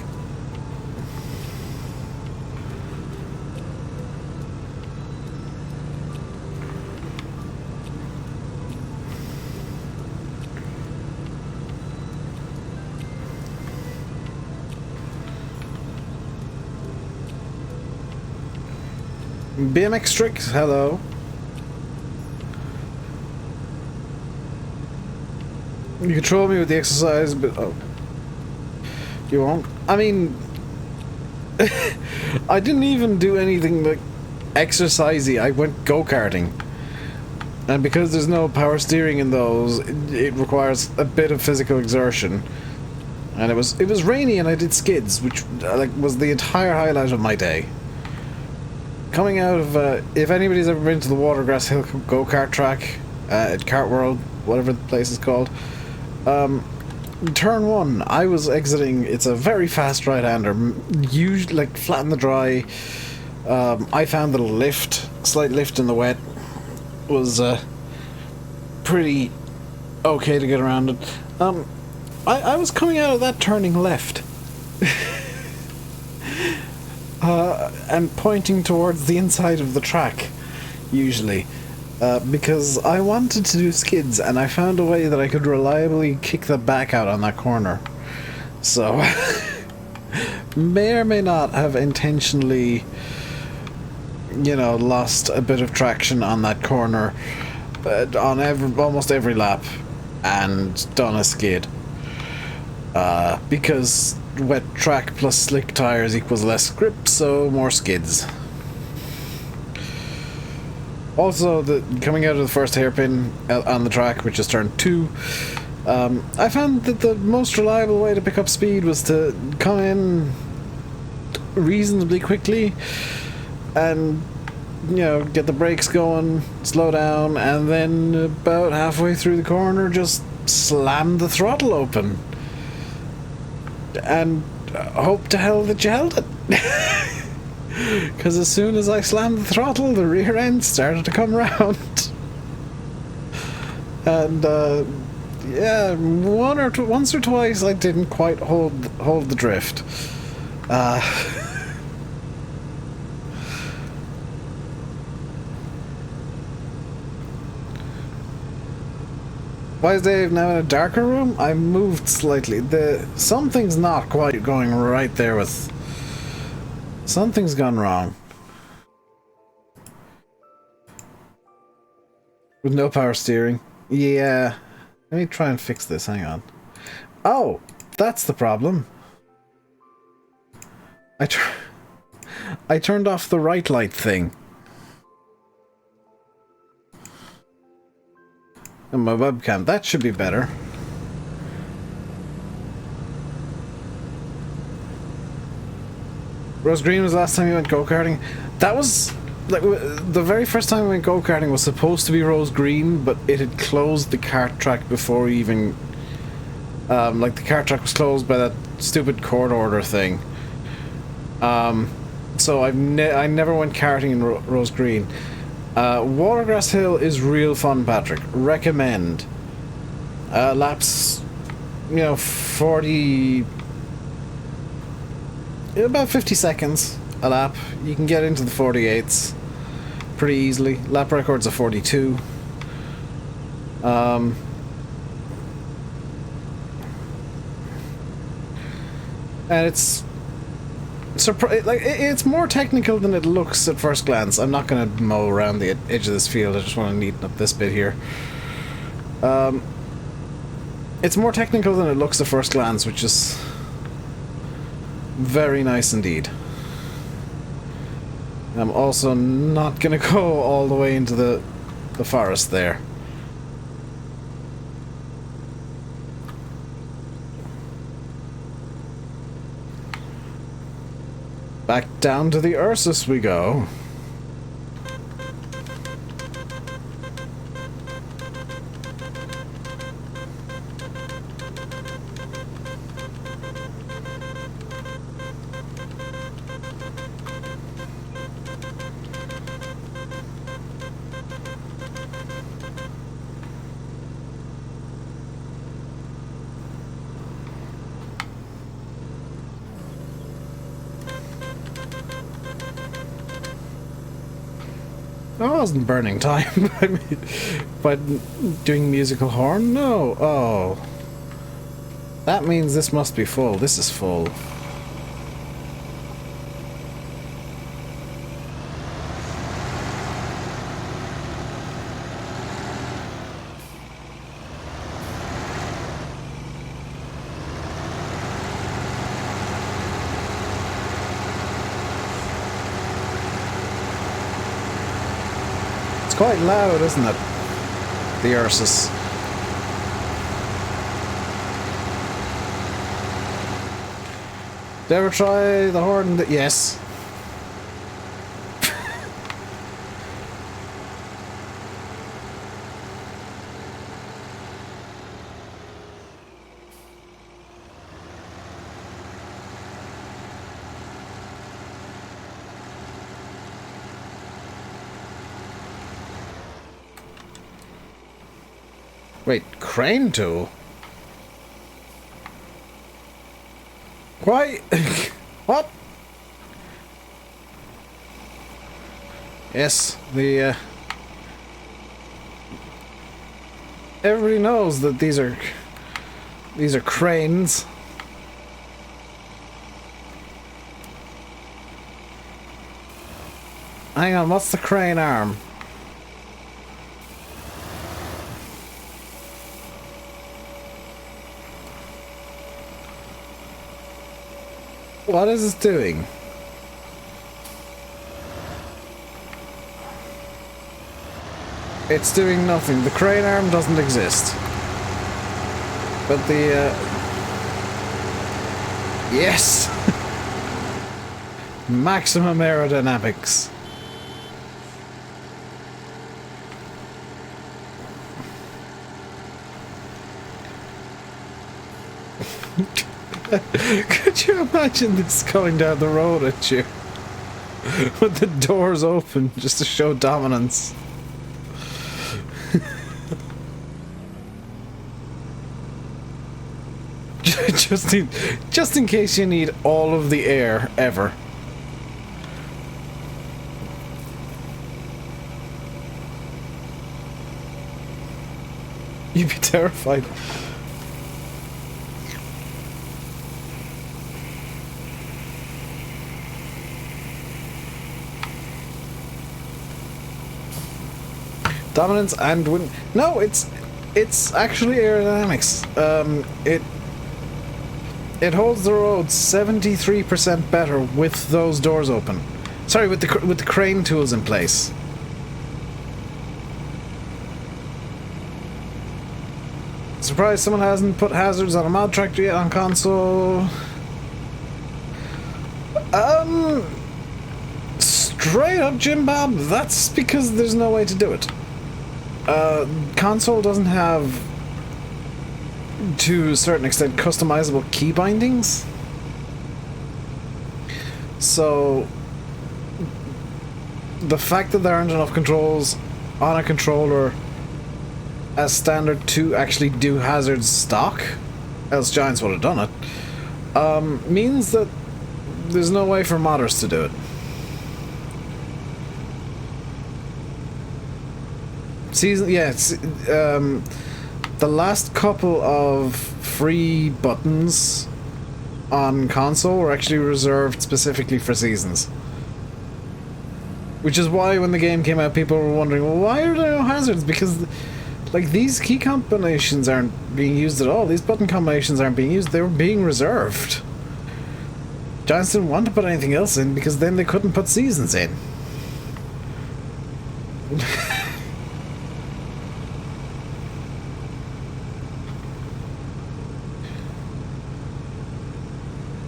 BMX Strix, hello. You control me with the exercise, but... Oh. You won't? I mean... I didn't even do anything like exercisey. I went go-karting. And because there's no power steering in those, it requires a bit of physical exertion. And it was rainy and I did skids, which like was the entire highlight of my day. Coming out of, if anybody's ever been to the Watergrass Hill go-kart track at Kart World, whatever the place is called, turn one, I was exiting. It's a very fast right-hander, usually like flat in the dry. I found that a slight lift in the wet was pretty okay to get around it. I was coming out of that turning left. And pointing towards the inside of the track, usually, because I wanted to do skids, and I found a way that I could reliably kick the back out on that corner. So, may or may not have intentionally, you know, lost a bit of traction on that corner, on almost every lap, and done a skid. Because wet track plus slick tires equals less grip, so more skids. Also, coming out of the first hairpin on the track, which is turn 2, I found that the most reliable way to pick up speed was to come in reasonably quickly and, you know, get the brakes going, slow down, and then about halfway through the corner just slam the throttle open. And hope to hell that you held it. Because as soon as I slammed the throttle, the rear end started to come round. And yeah, once or twice I didn't quite hold the drift. Why is Dave now in a darker room? I moved slightly. Something's not quite going right there with... Something's gone wrong. With no power steering. Yeah. Let me try and fix this. Hang on. Oh! That's the problem. I turned off the right light thing. And my webcam. That should be better. Rose Green was the last time you went go-karting. That was... like the very first time we went go-karting was supposed to be Rose Green, but it had closed the kart track before we even Like the cart track was closed by that stupid court order thing. So I never went karting in Rose Green. Watergrass Hill is real fun, Patrick. Recommend. Laps, 40... about 50 seconds a lap. You can get into the 48s pretty easily. Lap record's a 42. And it's it's more technical than it looks at first glance. I'm not going to mow around the edge of this field. I just want to neaten up this bit here. It's more technical than it looks at first glance, which is very nice indeed. I'm also not going to go all the way into the forest there. Back down to the Ursus we go. I wasn't burning time by doing musical horn. No. Oh. That means this must be full. This is full. Quite loud, isn't it? The Ursus. Did you ever try the horn? Yes. Wait, crane tool? Why? What? Yes, everybody knows that these are cranes. Hang on, what's the crane arm? What is this doing? It's doing nothing. The crane arm doesn't exist. But the, yes! Maximum aerodynamics. Could you imagine this going down the road at you? With the doors open just to show dominance. just in case you need all of the air ever. You'd be terrified. Dominance and wind. No, it's actually aerodynamics. It holds the road 73% better with those doors open. Sorry, with the crane tools in place. Surprised someone hasn't put hazards on a mod tractor yet on console. Straight up, Jim Bob. That's because there's no way to do it. Console doesn't have to a certain extent, customizable key bindings. So the fact that there aren't enough controls on a controller as standard to actually do hazards stock, else Giants would have done it, means that there's no way for modders to do it. The last couple of free buttons on console were actually reserved specifically for seasons. Which is why when the game came out, people were wondering, well, why are there no hazards? Because, like, these key combinations aren't being used at all. These button combinations aren't being used. They were being reserved. Giants didn't want to put anything else in because then they couldn't put seasons in.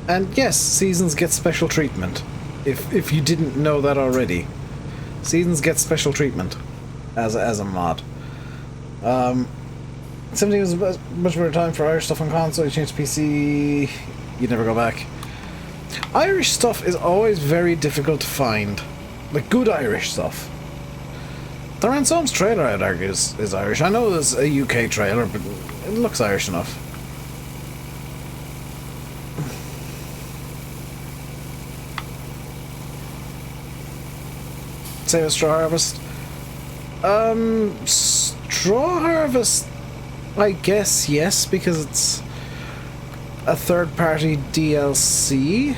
And yes, seasons get special treatment. If you didn't know that already. Seasons get special treatment as a mod. 17 was a much better time for Irish stuff on console. You change to PC, you'd never go back. Irish stuff is always very difficult to find. Like, good Irish stuff. The Ransome's trailer, I'd argue, is Irish. I know there's a UK trailer, but it looks Irish enough. Same as Straw Harvest. Straw Harvest, I guess yes, because it's a third-party DLC.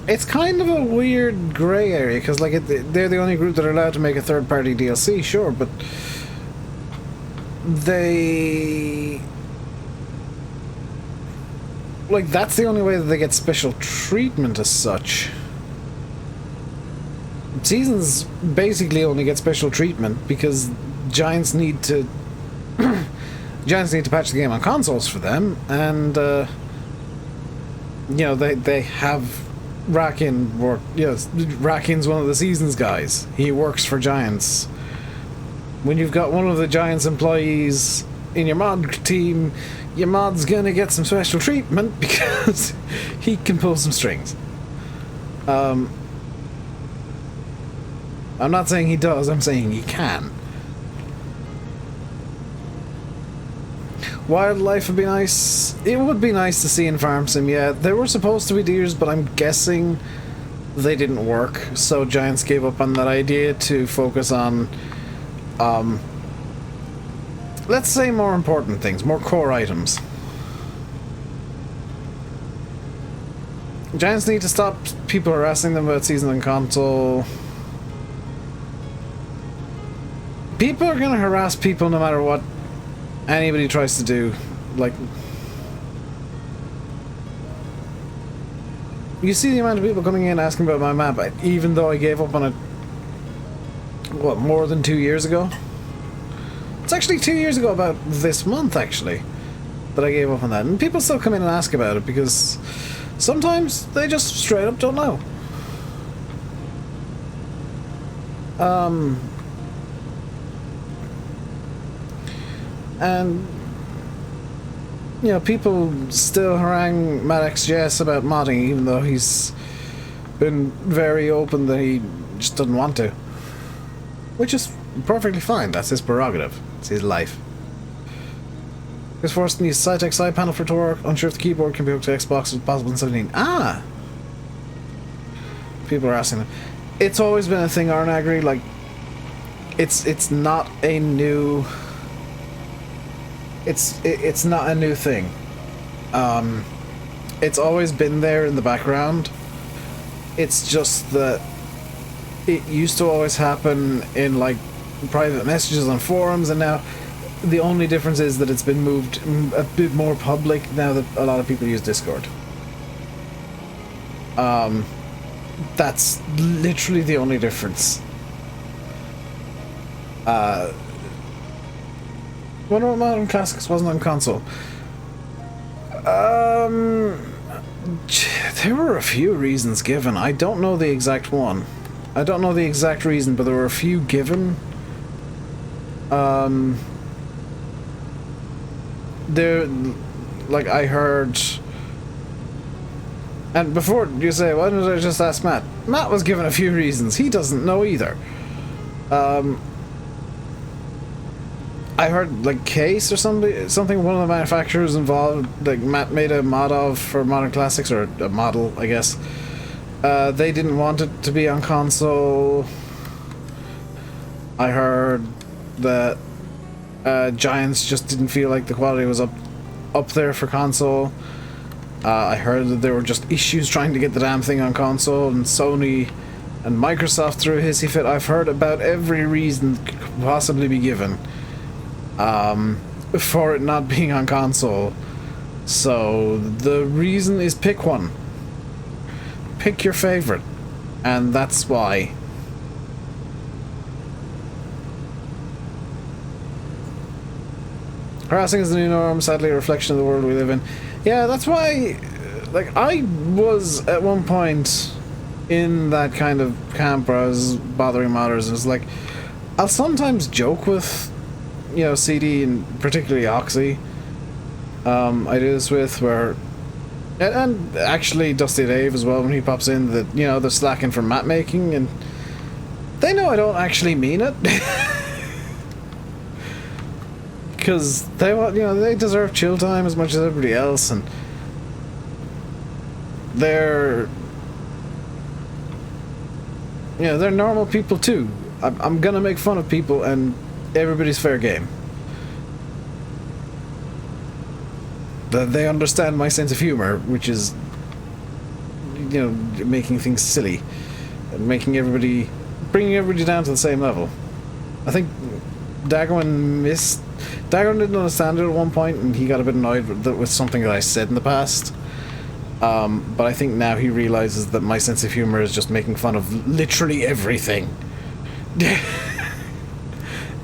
It's kind of a weird grey area, because like they're the only group that are allowed to make a third-party DLC, sure, but they... like, that's the only way that they get special treatment as such. Seasons basically only get special treatment because Giants need to Giants need to patch the game on consoles for them, and you know, they have Rakin work. Yes, Rakin's one of the Seasons guys. He works for Giants. When you've got one of the Giants employees in your mod team, your mod's gonna get some special treatment because he can pull some strings. I'm not saying he does, I'm saying he can. Wildlife would be nice. It would be nice to see in Farm Sim, yeah. There were supposed to be deers, but I'm guessing they didn't work, so Giants gave up on that idea to focus on, let's say more important things, more core items. Giants need to stop people harassing them about season on console. People are gonna harass people no matter what anybody tries to do. Like, you see the amount of people coming in asking about my map, even though I gave up on it, what, more than 2 years ago? It's actually 2 years ago, about this month actually, that I gave up on that. And people still come in and ask about it because sometimes they just straight up don't know. And, you know, people still harangue MattXJS about modding, even though he's been very open that he just doesn't want to. Which is perfectly fine, that's his prerogative. It's his life. He's forced to use Cytec side panel for torque, unsure if the keyboard can be hooked to Xbox, if possible in 17. Ah! People are asking him. It's always been a thing, Arnagri, like, it's not a new... It's not a new thing. It's always been there in the background. It's just that it used to always happen in, like, private messages on forums, and now the only difference is that it's been moved a bit more public now that a lot of people use Discord. That's literally the only difference. Wonder what Modern Classics wasn't on console. There were a few reasons given. I don't know the exact one. I don't know the exact reason, but there were a few given. There, like, I heard... And before you say, why don't I just ask Matt? Matt was given a few reasons. He doesn't know either. I heard, like, Case or something, one of the manufacturers involved, like, Matt made a mod of for Modern Classics, or a model, I guess. They didn't want it to be on console. I heard that Giants just didn't feel like the quality was up there for console. I heard that there were just issues trying to get the damn thing on console, and Sony and Microsoft threw a hissy fit. I've heard about every reason that could possibly be given for it not being on console. So the reason is pick one. Pick your favorite, and that's why. Harassing is the new norm, sadly a reflection of the world we live in. Yeah, that's why, like, I was at one point in that kind of camp where I was bothering modders, and it's like, I'll sometimes joke with, you know, CD and particularly Oxy. I do this with where, and actually Dusty Dave as well when he pops in, that, you know, they're slacking for map making, and they know I don't actually mean it. Because they want, you know, they deserve chill time as much as everybody else, and they're, you know, they're normal people too. I'm gonna make fun of people, and everybody's fair game. They understand my sense of humor, which is, you know, making things silly and bringing everybody down to the same level. I think Daggerman didn't understand it at one point, and he got a bit annoyed with something that I said in the past. But I think now he realizes that my sense of humor is just making fun of literally everything.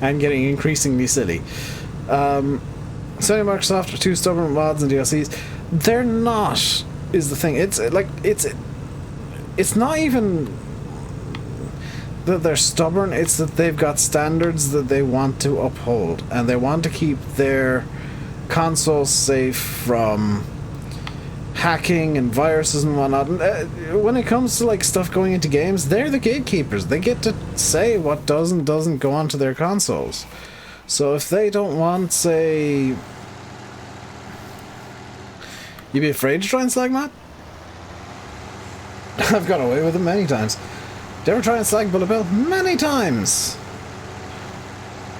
And getting increasingly silly. Sony and Microsoft are too stubborn with mods and DLCs. They're not, is the thing. It's like, it's not even that they're stubborn, it's that they've got standards that they want to uphold, and they want to keep their consoles safe from hacking and viruses and whatnot. And, when it comes to, like, stuff going into games, they're the gatekeepers. They get to say what does and doesn't go onto their consoles. So if they don't want, say... You be afraid to try and slag Matt? I've got away with it many times. Did you ever try and slag Bullet Bill? Many times!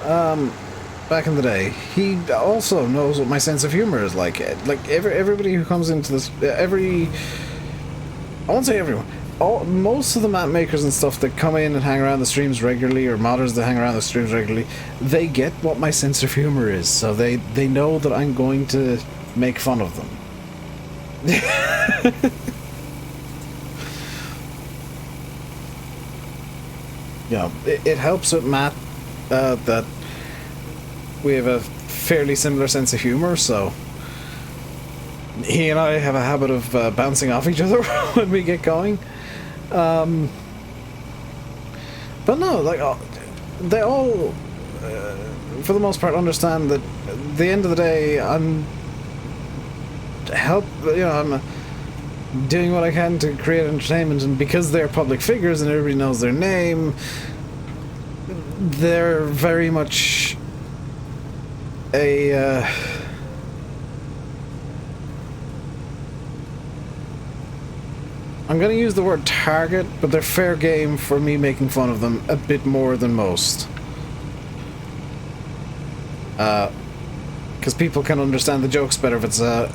Back in the day. He also knows what my sense of humor is like. Like, everybody who comes into this... I won't say everyone. Most of the map makers and stuff that come in and hang around the streams regularly, or modders that hang around the streams regularly, they get what my sense of humor is, so they know that I'm going to make fun of them. Yeah, it helps with Matt that we have a fairly similar sense of humor, so he and I have a habit of bouncing off each other when we get going. But no, like, they all, for the most part, understand that at the end of the day, I'm doing what I can to create entertainment, and because they're public figures and everybody knows their name, they're very much a I'm going to use the word target, but they're fair game for me making fun of them a bit more than most. Because people can understand the jokes better if it's a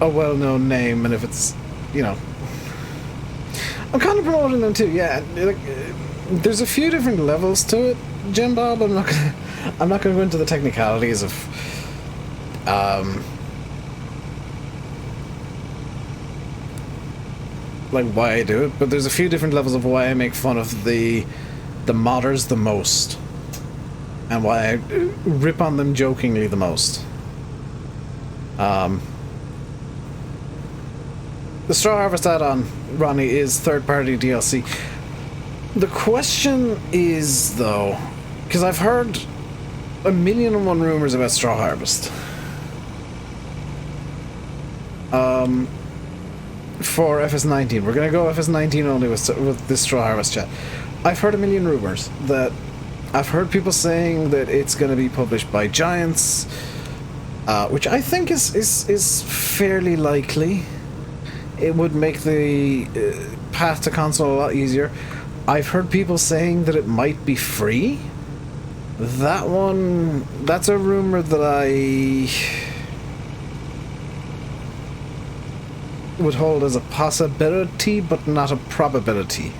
well-known name, and if it's, you know... I'm kind of promoting them too, yeah. Like, there's a few different levels to it, Jim Bob. I'm not gonna go into the technicalities of... like, why I do it, but there's a few different levels of why I make fun of the modders the most, and why I rip on them jokingly the most. The Straw Harvest add-on, Ronnie, is third-party DLC. The question is, though, because I've heard a million and one rumors about Straw Harvest. For FS19. We're going to go FS19 only with this Straw Harvest chat. I've heard a million rumors that I've heard people saying that it's going to be published by Giants, which I think is fairly likely. It would make the path to console a lot easier. I've heard people saying that it might be free. That's a rumor that I would hold as a possibility, but not a probability.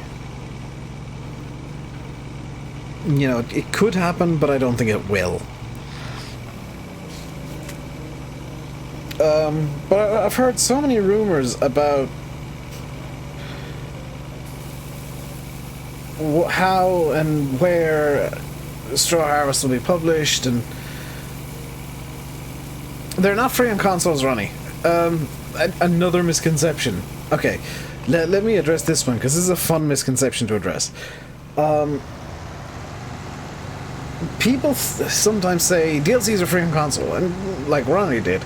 You know, it could happen, but I don't think it will. But I've heard so many rumors about how and where Straw Harvest will be published, and they're not free on consoles, Ronnie. Another misconception. Okay, let me address this one, because this is a fun misconception to address. People sometimes say DLCs are free on console, and like Ronnie did,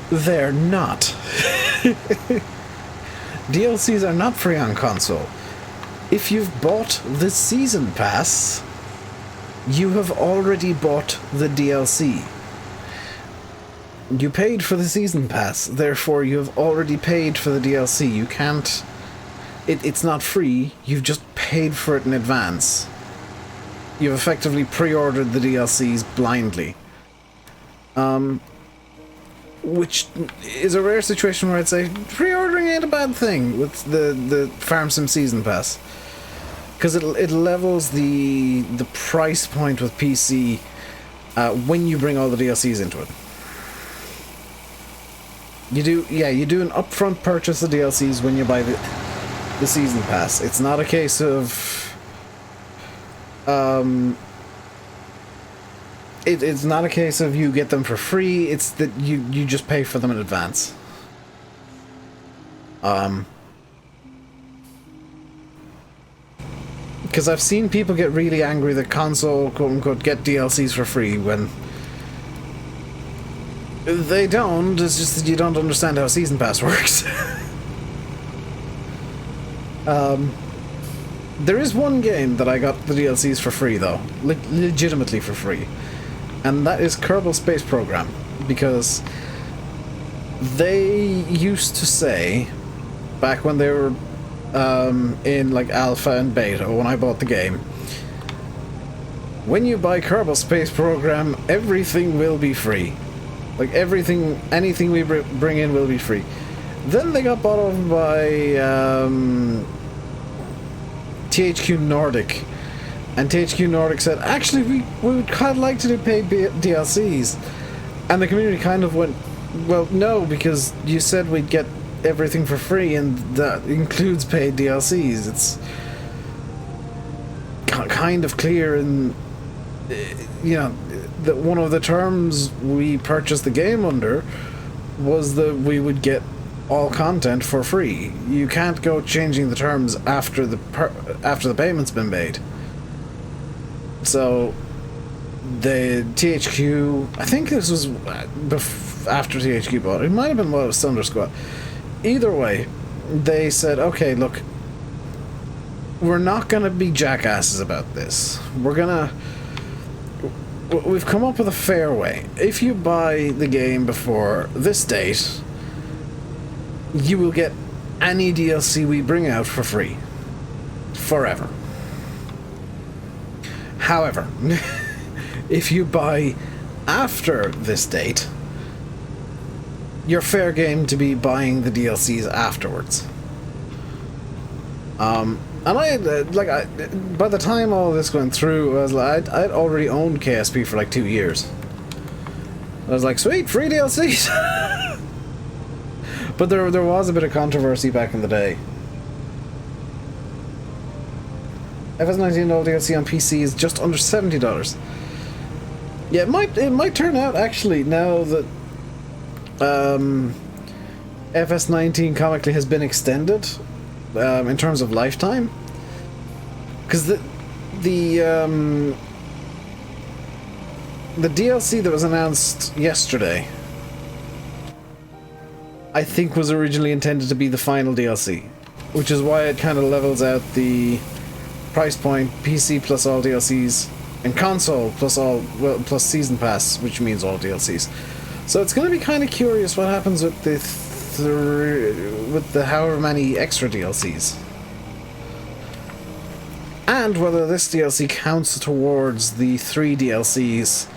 they're not. DLCs are not free on console. If you've bought the Season Pass, you have already bought the DLC. You paid for the Season Pass, therefore you have already paid for the DLC. You can't... It's not free, you've just paid for it in advance. You've effectively pre-ordered the DLCs blindly. Which is a rare situation where I'd say pre-ordering ain't a bad thing with the Farm Sim Season Pass. Because it levels the price point with PC when you bring all the DLCs into it. You do an upfront purchase of DLCs when you buy the Season Pass. It's not a case of... It's not a case of you get them for free, it's that you just pay for them in advance. Because I've seen people get really angry that console, quote-unquote, get DLCs for free when they don't. It's just that you don't understand how Season Pass works. There is one game that I got the DLCs for free, though. Legitimately for free. And that is Kerbal Space Program. Because they used to say, back when they were in like alpha and beta, when I bought the game, when you buy Kerbal Space Program, everything will be free. Like everything, anything we bring in will be free. Then they got bought over by THQ Nordic, and THQ Nordic said, actually we would kind of like to do paid DLCs, and the community kind of went, well, no, because you said we'd get everything for free, and that includes paid DLCs. It's kind of clear, and you know, that one of the terms we purchased the game under was that we would get all content for free. You can't go changing the terms after the payment's been made. So the THQ, I think this was after THQ bought it. It might have been while it was Thunder Squad. Either way, they said, okay, look, we're not gonna be jackasses about this. We've come up with a fair way. If you buy the game before this date, you will get any DLC we bring out for free. Forever. However, if you buy after this date, you're fair game to be buying the DLCs afterwards. And by the time all this went through, I was like, I'd already owned KSP for like 2 years. I was like, sweet, free DLCs! But there was a bit of controversy back in the day. FS19 DLC on PC is just under $70. Yeah, it might turn out actually now that FS19 comically has been extended in terms of lifetime. Because the the DLC that was announced yesterday, I think was originally intended to be the final DLC, which is why it kind of levels out the price point: PC plus all DLCs, and console plus plus season pass, which means all DLCs. So it's going to be kind of curious what happens with the however many extra DLCs, and whether this DLC counts towards the 3 DLCs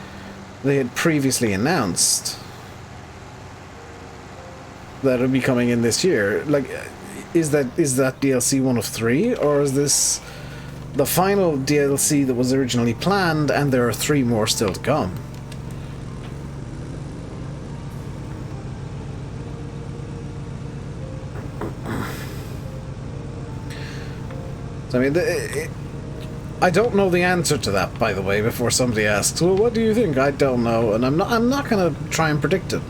they had previously announced that would be coming in this year. Like, is that DLC one of 3, or is this the final DLC that was originally planned and there are 3 more still to come? So, I mean, I don't know the answer to that, by the way, before somebody asks, well, what do you think? I don't know, and I'm not going to try and predict it.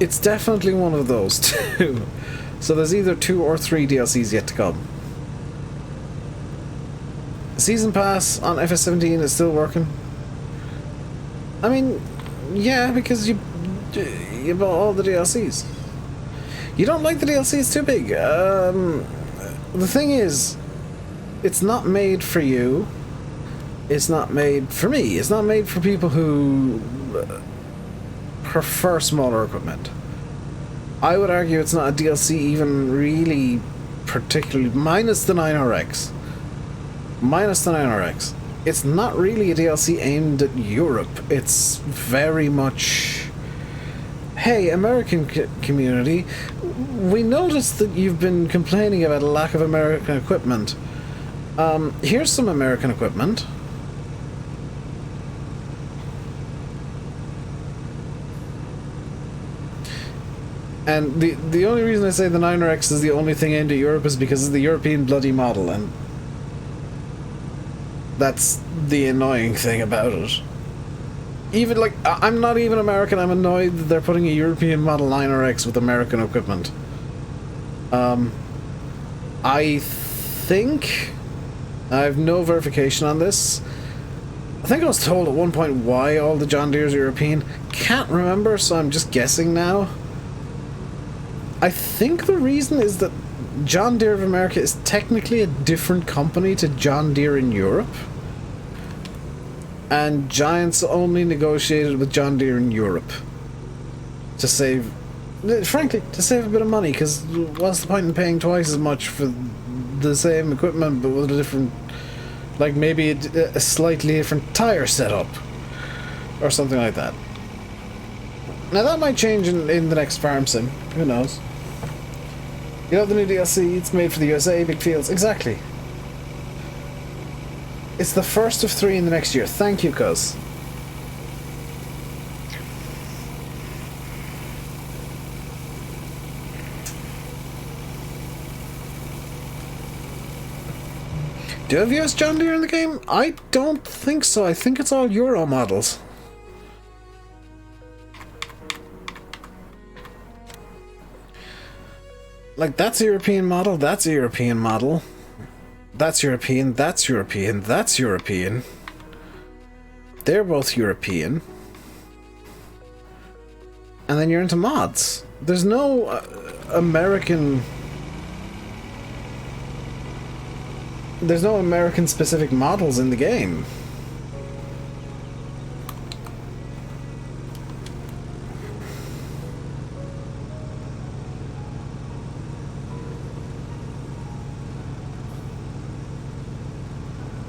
It's definitely one of those two. So there's either 2 or 3 DLCs yet to come. Season Pass on FS17 is still working. I mean, yeah, because you bought all the DLCs. You don't like the DLC, it's too big. The thing is, it's not made for you. It's not made for me. It's not made for people who prefer smaller equipment. I would argue it's not a DLC even really particularly, minus the 9RX. Minus the 9RX. It's not really a DLC aimed at Europe. It's very much, hey, American community, we noticed that you've been complaining about a lack of American equipment. Here's some American equipment. And the only reason I say the 9RX is the only thing aimed at Europe is because it's the European bloody model, and that's the annoying thing about it. Even, like, I'm not even American, I'm annoyed that they're putting a European model 9RX with American equipment. I think, I have no verification on this, I think I was told at one point why all the John Deere's are European. Can't remember, so I'm just guessing now. I think the reason is that John Deere of America is technically a different company to John Deere in Europe. And Giants only negotiated with John Deere in Europe to save, frankly, to save a bit of money, because what's the point in paying twice as much for the same equipment but with a different, like maybe a slightly different tire setup or something like that. Now that might change in the next farm sim, who knows. You know, the new DLC, it's made for the USA, big fields, exactly. It's the first of 3 in the next year. Thank you, cuz. Do you have US John Deere in the game? I don't think so. I think it's all Euro models. Like, that's a European model, that's a European model. That's European, that's European, that's European. They're both European. And then you're into mods. There's no American... There's no American-specific models in the game.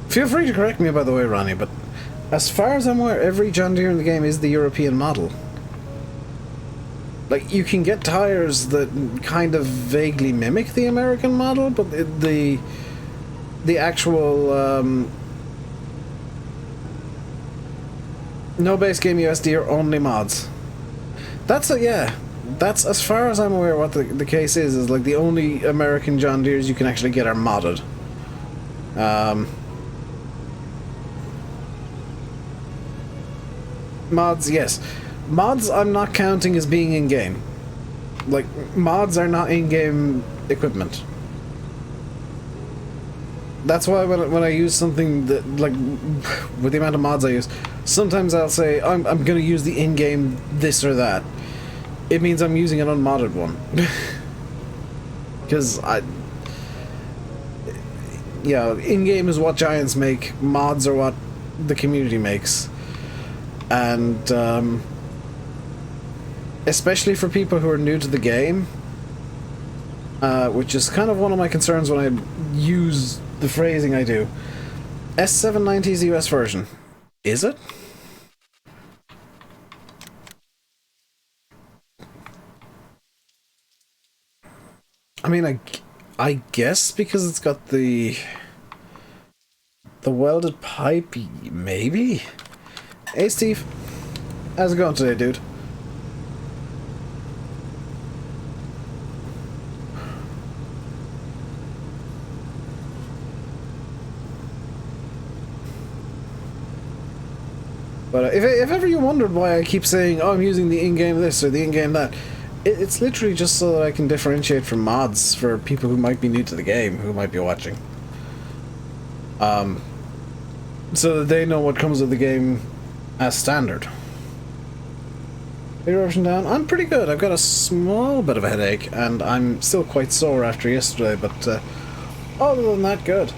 Feel free to correct me, by the way, Ronnie, but as far as I'm aware, every John Deere in the game is the European model. Like, you can get tires that kind of vaguely mimic the American model, but the actual no base game US Deere, only mods. That's that's as far as I'm aware what the case is like the only American John Deeres you can actually get are modded. Mods, yes. Mods I'm not counting as being in-game. Like, mods are not in-game equipment. That's why when I use something that, like, with the amount of mods I use, sometimes I'll say, I'm going to use the in-game this or that. It means I'm using an unmodded one. Because yeah, in-game is what Giants make, mods are what the community makes. And, especially for people who are new to the game, which is kind of one of my concerns when I use the phrasing I do. S790 is the US version. Is it? I mean, I guess because it's got the welded pipe, maybe? Hey Steve, how's it going today, dude? But if ever you wondered why I keep saying, oh, I'm using the in-game this or the in-game that, it's literally just so that I can differentiate from mods for people who might be new to the game, who might be watching. So that they know what comes with the game as standard. Eruption down. I'm pretty good. I've got a small bit of a headache, and I'm still quite sore after yesterday, but other than that, good.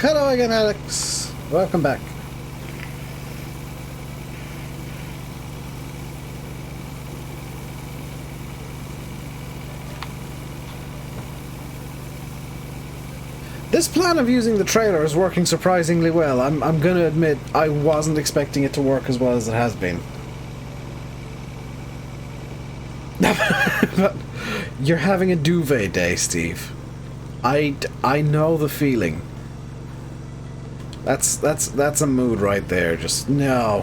Hello again, Alex. Welcome back. This plan of using the trailer is working surprisingly well. I'm going to admit I wasn't expecting it to work as well as it has been. But you're having a duvet day, Steve. I know the feeling. That's a mood right there. Just no.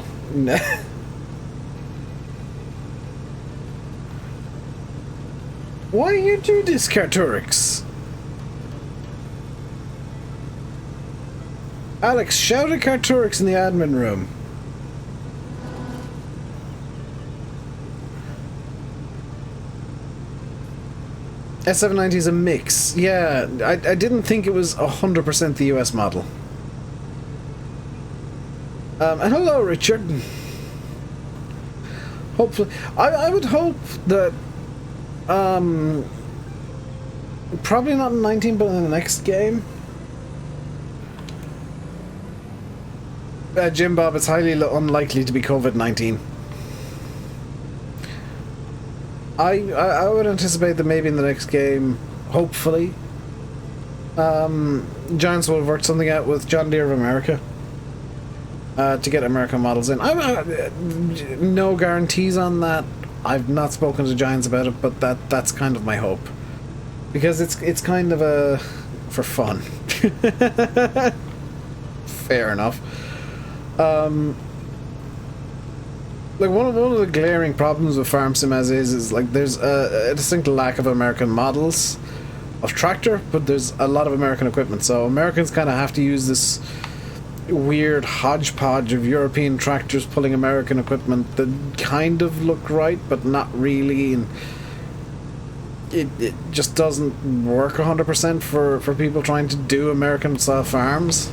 Why do you do this, Carturix? Alex, shout at Carturix in the admin room. S790 is a mix. Yeah, I didn't think it was 100% the US model. And hello, Richard. Hopefully, I would hope that, probably not in 19, but in the next game. Jim Bob, it's highly unlikely to be COVID-19. I would anticipate that maybe in the next game, hopefully, Giants will have worked something out with John Deere of America. To get American models in. No guarantees on that. I've not spoken to Giants about it, but that's kind of my hope. Because it's kind of a... for fun. Fair enough. Like one of the glaring problems with Farm Sim as is like there's a distinct lack of American models of tractor, but there's a lot of American equipment. So Americans kind of have to use this weird hodgepodge of European tractors pulling American equipment that kind of look right, but not really, and it just doesn't work 100% for people trying to do American style farms.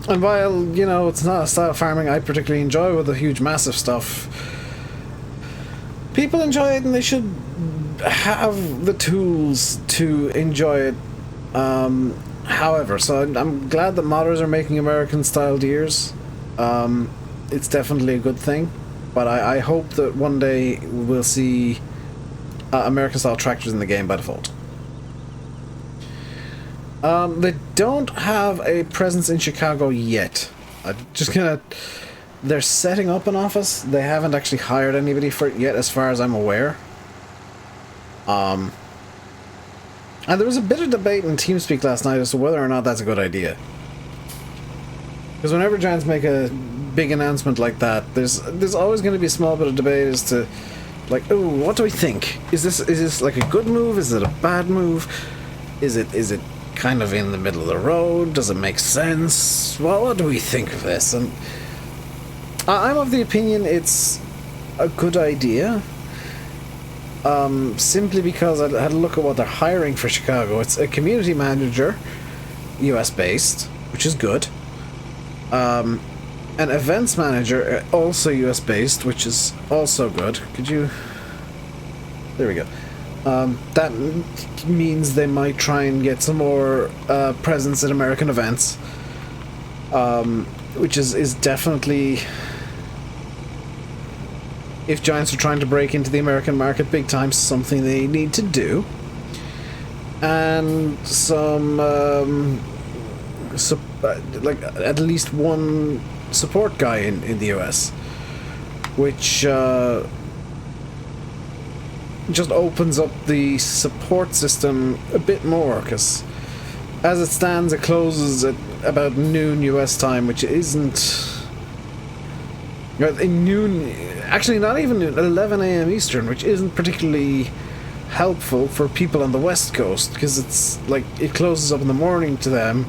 And while, you know, it's not a style of farming I particularly enjoy with the huge massive stuff, people enjoy it and they should have the tools to enjoy it. However, so I'm glad that modders are making American style deers. It's definitely a good thing, but I hope that one day we'll see American style tractors in the game by default. They don't have a presence in Chicago yet. They're setting up an office. They haven't actually hired anybody for it yet, as far as I'm aware. And there was a bit of debate in TeamSpeak last night as to whether or not that's a good idea. Because whenever Giants make a big announcement like that, there's always going to be a small bit of debate as to, like, oh, what do we think? Is this like a good move? Is it a bad move? Is it kind of in the middle of the road? Does it make sense? Well, what do we think of this? And I'm of the opinion it's a good idea. Simply because I had a look at what they're hiring for Chicago. It's a community manager, US based, which is good. An events manager, also US based, which is also good. Could you... There we go. That means they might try and get some more presence at American events, which is definitely, if Giants are trying to break into the American market big time, something they need to do. And some like at least one support guy in the US, which just opens up the support system a bit more, because as it stands it closes at about noon US time, which isn't in noon, actually not even 11 AM Eastern, which isn't particularly helpful for people on the West Coast, because it's like it closes up in the morning to them,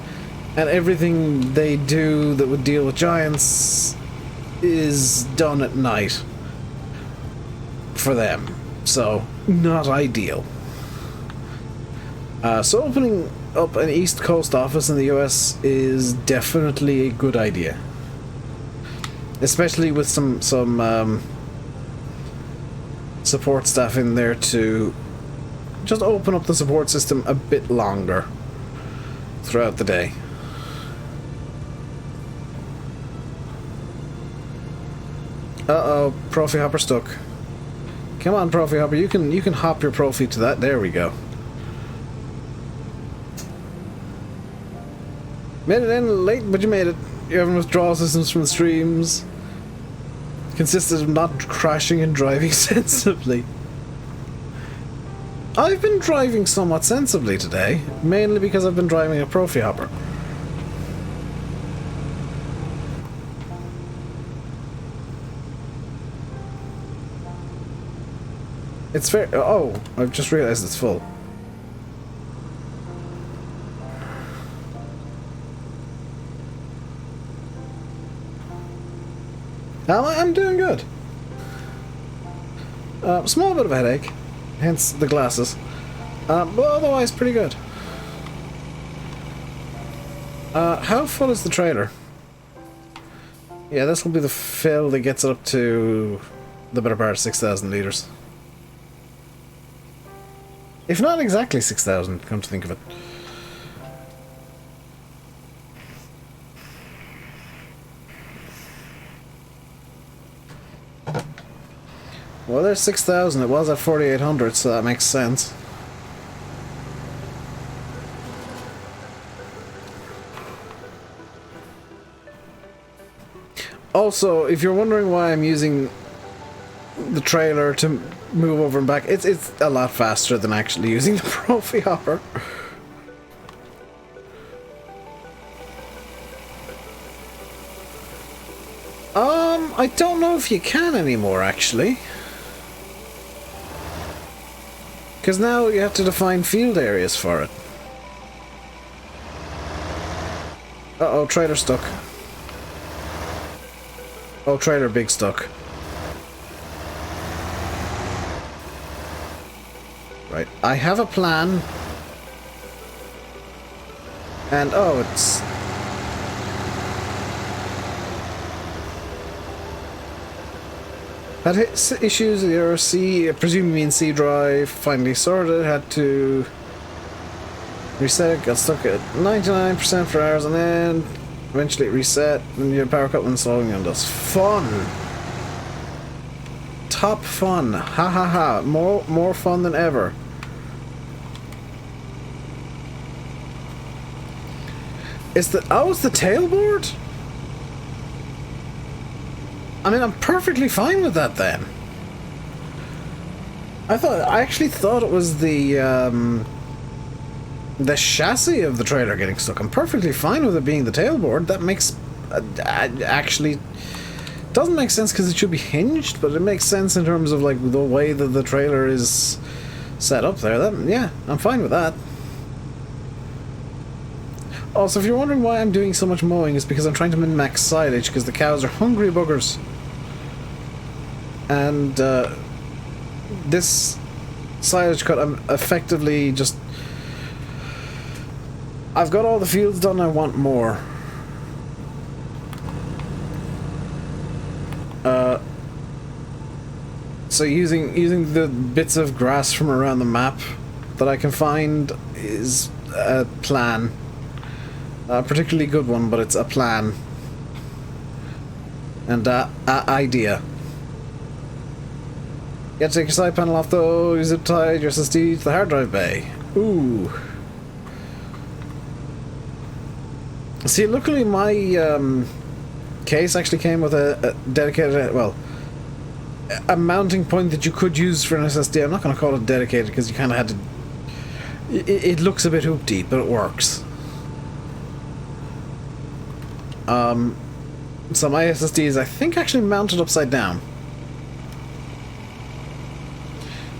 and everything they do that would deal with Giants is done at night for them. So, not ideal. So opening up an East Coast office in the US is definitely a good idea. Especially with some support staff in there to just open up the support system a bit longer throughout the day. Uh-oh, Profi Hopper stuck. Come on, Profi Hopper, you can hop your Profi to that. There we go. Made it in late, but you made it. You have withdrawal systems from the streams. Consisted of not crashing and driving sensibly. I've been driving somewhat sensibly today, mainly because I've been driving a Profi Hopper. It's fair. Oh, I've just realized it's full. I'm doing good. Small bit of a headache, hence the glasses. But otherwise pretty good. How full is the trailer? Yeah, this will be the fill that gets it up to the better part of 6,000 litres. If not exactly 6,000, come to think of it. Well, there's 6,000. It was at 4,800, so that makes sense. Also, if you're wondering why I'm using the trailer to move over and back, it's a lot faster than actually using the Profi Hopper. I don't know if you can anymore, actually. Because now you have to define field areas for it. Uh-oh, trailer stuck. Oh, trailer big stuck. Right, I have a plan. And, oh, it's... had issues with your C, presumably in C drive, finally sorted, had to reset it, got stuck at 99% for hours, and then eventually it reset, and your power cut when slowing on does. Fun! Top fun! Ha ha ha! More fun than ever. Is the... oh, it's the tailboard? I mean, I'm perfectly fine with that then. I actually thought it was the chassis of the trailer getting stuck. I'm perfectly fine with it being the tailboard. That makes actually doesn't make sense because it should be hinged, but it makes sense in terms of like the way that the trailer is set up there. Yeah, I'm fine with that. Also, if you're wondering why I'm doing so much mowing, it's because I'm trying to min-max silage, because the cows are hungry buggers. And this silage cut, I'm effectively just... I've got all the fields done, I want more. So using the bits of grass from around the map that I can find is a plan. A particularly good one, but it's a plan. And a idea. You have to take your side panel off though, you zip tied your SSD to the hard drive bay. Ooh. See, luckily my case actually came with a dedicated, well, a mounting point that you could use for an SSD. I'm not going to call it dedicated because you kind of had to... It looks a bit hoopty, but it works. So my SSD is, I think, actually mounted upside down.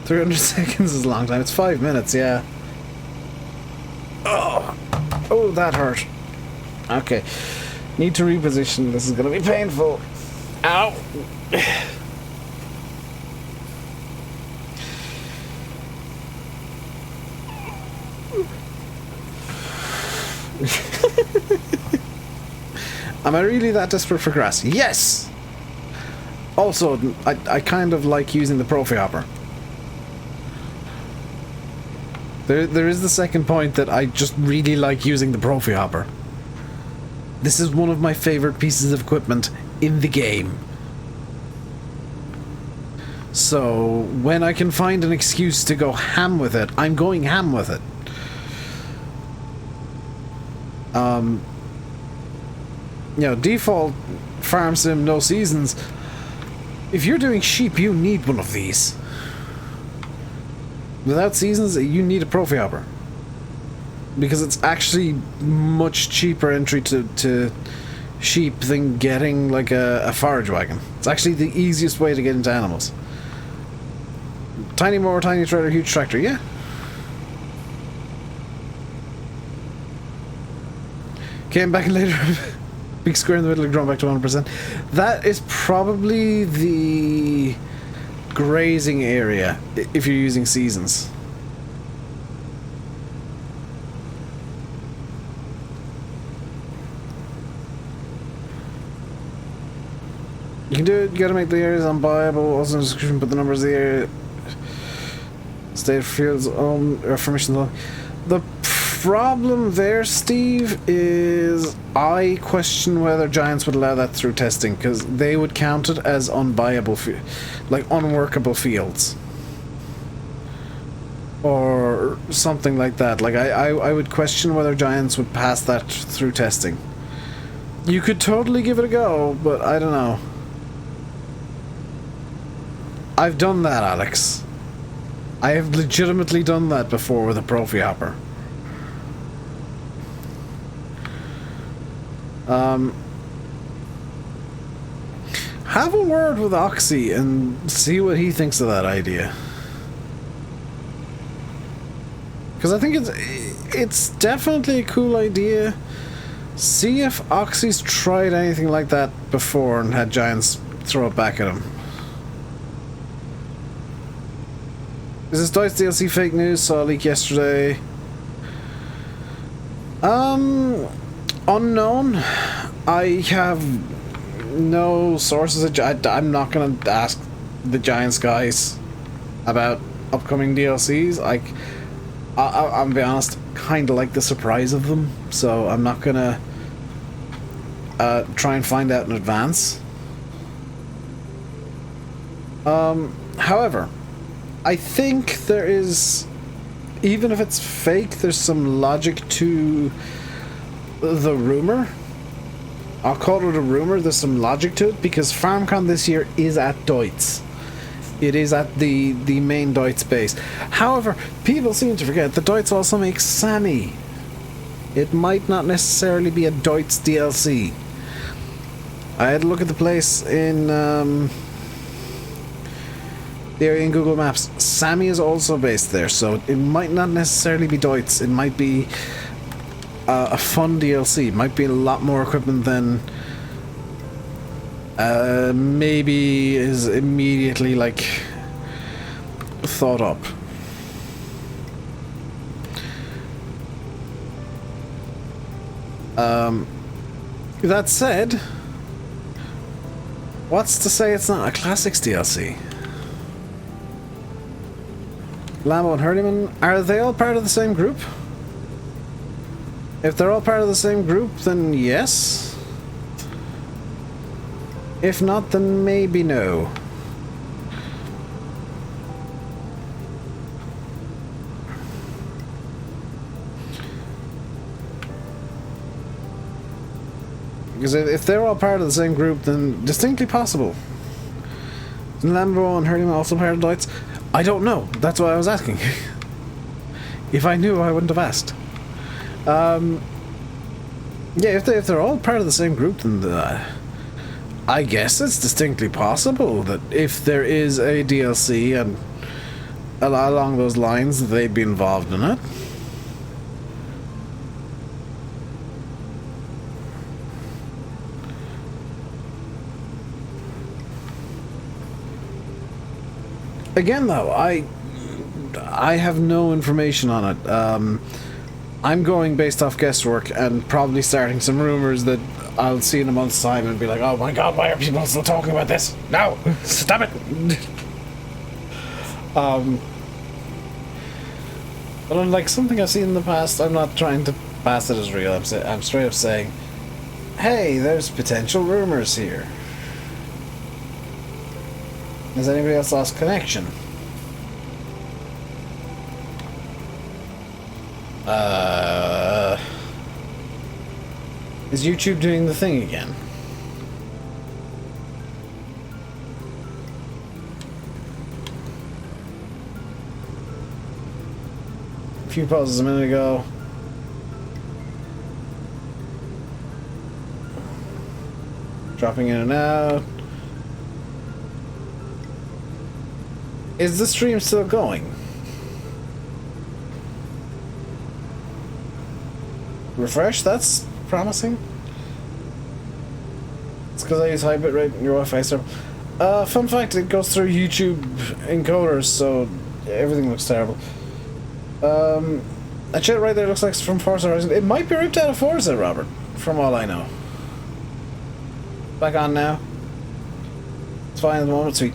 300 seconds is a long time. It's 5 minutes, yeah. Oh, that hurt. Okay. Need to reposition. This is going to be painful. Ow. Am I really that desperate for grass? Yes! Also, I kind of like using the Profi hopper. There is the second point that I just really like using the Profi hopper. This is one of my favorite pieces of equipment in the game. So, when I can find an excuse to go ham with it, I'm going ham with it. You know, default farm sim, no seasons. If you're doing sheep, you need one of these. Without seasons, you need a Profi hopper. Because it's actually much cheaper entry to sheep than getting like a forage wagon. It's actually the easiest way to get into animals. Tiny mower, tiny trailer, huge tractor, yeah. Came back later. Big square in the middle, drawn back to 100%. That is probably the grazing area if you're using seasons. You can do it, you gotta make the areas unbuyable, also in the description put the numbers of the area, state fields, permissions on. The problem there, Steve, is I question whether Giants would allow that through testing, because they would count it as unbuyable, like unworkable fields. Or something like that. Like, I would question whether Giants would pass that through testing. You could totally give it a go, but I don't know. I've done that, Alex. I have legitimately done that before with a Profi hopper. Have a word with Oxy and see what he thinks of that idea. Because I think it's definitely a cool idea. See if Oxy's tried anything like that before and had Giants throw it back at him. Is this Dice DLC fake news? Saw a leak yesterday. Unknown. I have no sources. I'm not going to ask the Giants guys about upcoming DLCs. I'll be honest, kind of like the surprise of them, so I'm not going to try and find out in advance. However, I think there is, even if it's fake, there's some logic to the rumor. I'll call it a rumor. There's some logic to it because FarmCon this year is at Deutz. It is at the main Deutz base. However, people seem to forget that Deutz also makes Sammy. It might not necessarily be a Deutz DLC. I had a look at the place in the area in Google Maps. Sammy is also based there, so it might not necessarily be Deutz. It might be a fun DLC. Might be a lot more equipment than maybe is immediately like thought up. That said, what's to say it's not a Classics DLC? Lambo and Hurleyman, are they all part of the same group? If they're all part of the same group, then yes. If not, then maybe no. Because if they're all part of the same group, then distinctly possible. Is Lambo and Hurleyman also part of Lights? I don't know. That's why I was asking. If I knew, I wouldn't have asked. Yeah, if they're all part of the same group, then I guess it's distinctly possible that if there is a DLC and along those lines, they'd be involved in it. Again, though, I have no information on it. I'm going based off guesswork and probably starting some rumors that I'll see in a month's time and be like, oh my god, why are people still talking about this? No! Stop it! But unlike something I've seen in the past, I'm not trying to pass it as real. I'm straight up saying, hey, there's potential rumors here. Has anybody else lost connection? Is YouTube doing the thing again? A few pauses a minute ago. Dropping in and out. Is the stream still going? Refresh? That's promising. It's because I use high bitrate in your Wi-Fi server. Fun fact, it goes through YouTube encoders, so everything looks terrible. That shit right there looks like it's from Forza Horizon. It might be ripped out of Forza, Robert, from all I know. Back on now. It's fine at the moment, sweet.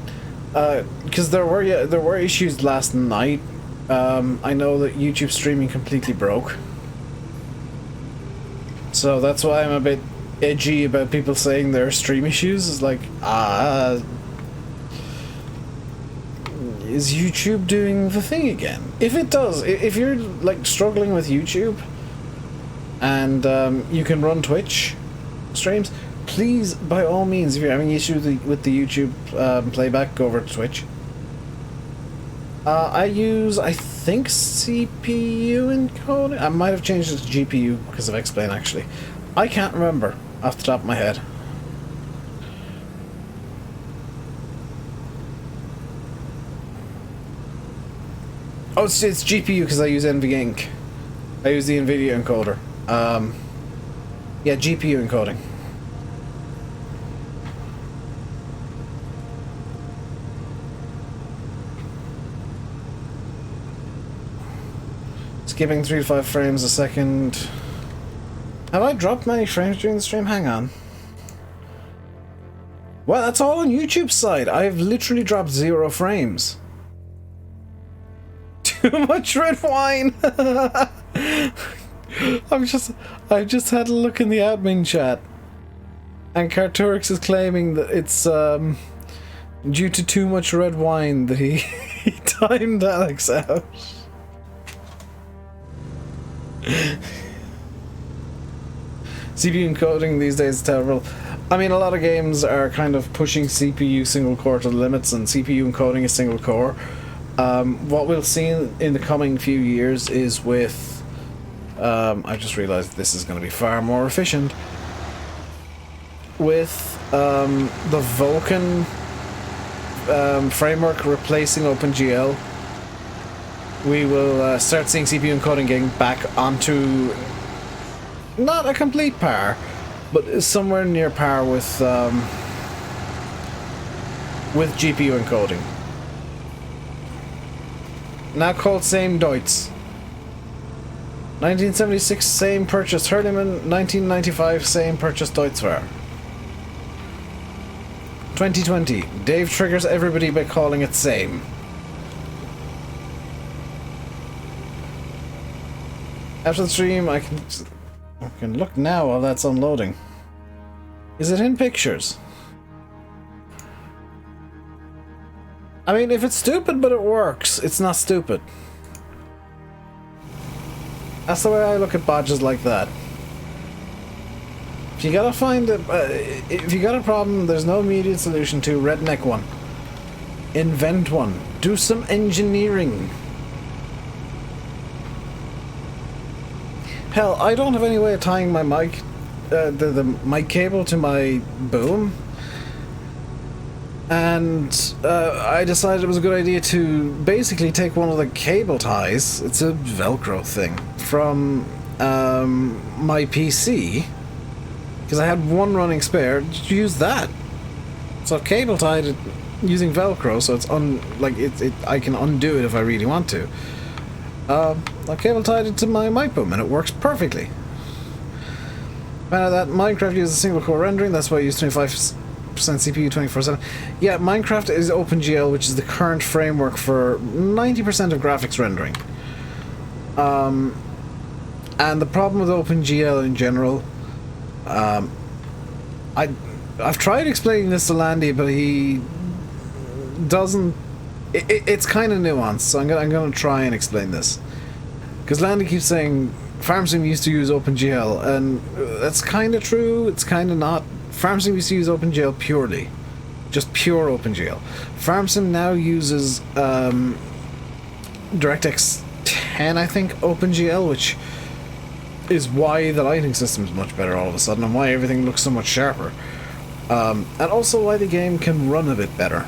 Because there were issues last night. I know that YouTube streaming completely broke. So that's why I'm a bit edgy about people saying there are stream issues. It's like, is YouTube doing the thing again? If it does, if you're like struggling with YouTube and you can run Twitch streams, please, by all means, if you're having issues with the YouTube playback, go over to Twitch. I use, I think, CPU encoding. I might have changed it to GPU because of X-Plane, actually. I can't remember off the top of my head. Oh, it's GPU because I use NVINC. I use the NVIDIA encoder. Yeah, GPU encoding. Skipping 3 to 5 frames a second. Have I dropped many frames during the stream? Hang on. Well, that's all on YouTube's side. I've literally dropped 0 frames. Too much red wine. I just had a look in the admin chat, and Carturix is claiming that it's due to too much red wine that he timed Alex out. CPU encoding these days is terrible. I mean, a lot of games are kind of pushing CPU single core to the limits, and CPU encoding is single core. What we'll see in the coming few years is with... I just realized this is going to be far more efficient. With the Vulkan framework replacing OpenGL, we will start seeing CPU encoding getting back onto not a complete par, but is somewhere near par with GPU encoding. Now called same Deutz. 1976 same purchased Hurleyman, 1995 same purchased Deutzware. 2020, Dave triggers everybody by calling it same. After the stream, I can look now while that's unloading. Is it in pictures? I mean, if it's stupid but it works, it's not stupid. That's the way I look at badges like that. If you gotta find it, if you got a problem, there's no immediate solution to redneck one. Invent one. Do some engineering. Hell, I don't have any way of tying my mic, the mic cable to my boom. And I decided it was a good idea to basically take one of the cable ties, it's a Velcro thing, from my PC, because I had one running spare, just use that. So I've cable tied it using Velcro, so it's I can undo it if I really want to. I cable tied it to my mic boom and it works perfectly. That Minecraft uses single core rendering, that's why I use 25% CPU 24/7. Yeah, Minecraft is OpenGL, which is the current framework for 90% of graphics rendering. And the problem with OpenGL in general, I've tried explaining this to Landy, but he doesn't. It's kind of nuanced, so I'm gonna try and explain this. Because Landy keeps saying FarmSim used to use OpenGL, and that's kind of true. It's kind of not. FarmSim used to use OpenGL purely, just pure OpenGL. FarmSim now uses DirectX 10, I think, OpenGL, which is why the lighting system is much better all of a sudden, and why everything looks so much sharper, and also why the game can run a bit better.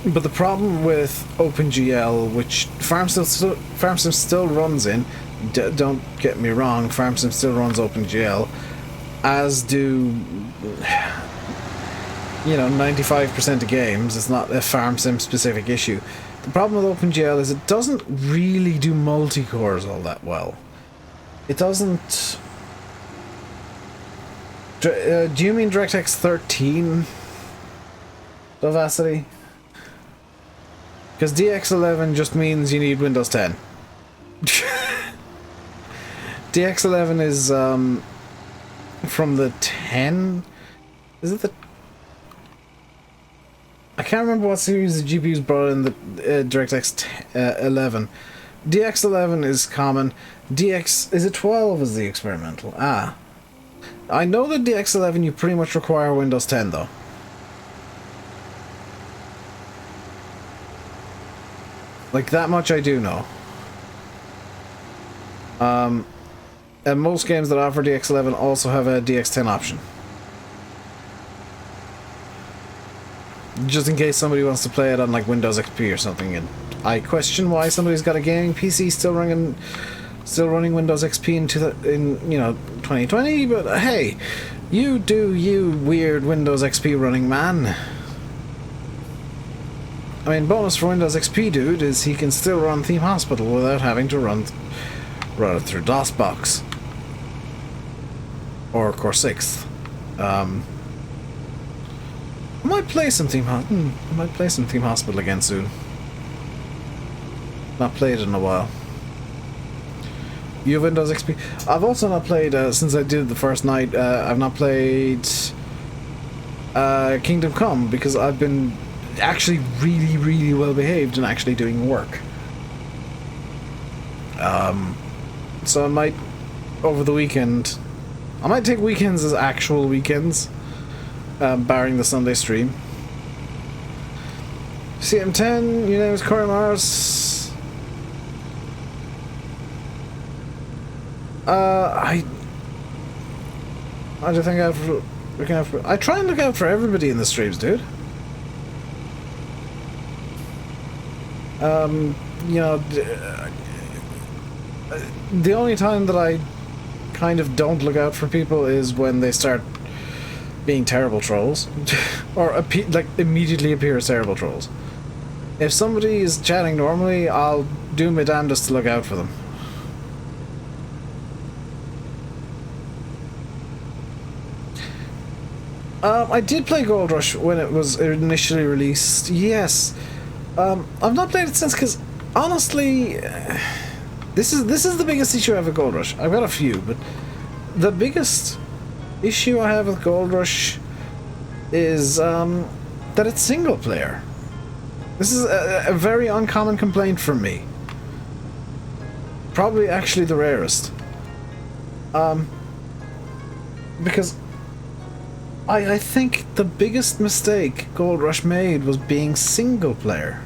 But the problem with OpenGL, which FarmSim still runs in, don't get me wrong, FarmSim still runs OpenGL, as do 95% of games. It's not a FarmSim specific issue. The problem with OpenGL is it doesn't really do multi-cores all that well. It doesn't. Do you mean DirectX 13? Vivacity? Because DX11 just means you need Windows 10. DX11 is from the 10. Is it the? I can't remember what series the GPUs brought in the DirectX 11. DX11 is common. Is it 12 is the experimental? Ah. I know that DX11 you pretty much require Windows 10 though. Like, that much I do know. And most games that offer DX11 also have a DX10 option. Just in case somebody wants to play it on, like, Windows XP or something. And I question why somebody's got a gaming PC still running Windows XP in 2020, but hey, you do you, weird Windows XP running man. I mean, bonus for Windows XP dude is he can still run Theme Hospital without having to run it through DOSBox or Core 6. I might play some Theme Hospital again soon. Not played it in a while. You have Windows XP? I've also not played since I did the first night. I've not played Kingdom Come because I've been actually really well behaved and actually doing work. So I might, over the weekend, I might take weekends as actual weekends, barring the Sunday stream. CM10, your name is Corey Morris. I do think I try and look out for everybody in the streams, dude. The only time that I kind of don't look out for people is when they start being terrible trolls, or like immediately appear as terrible trolls. If somebody is chatting normally, I'll do my damnedest to look out for them. I did play Gold Rush when it was initially released. Yes, I've not played it since because honestly, this is the biggest issue I have with Gold Rush. I've got a few, but the biggest issue I have with Gold Rush is that it's single player. This is a very uncommon complaint from me. Probably actually the rarest. Because I think the biggest mistake Gold Rush made was being single player.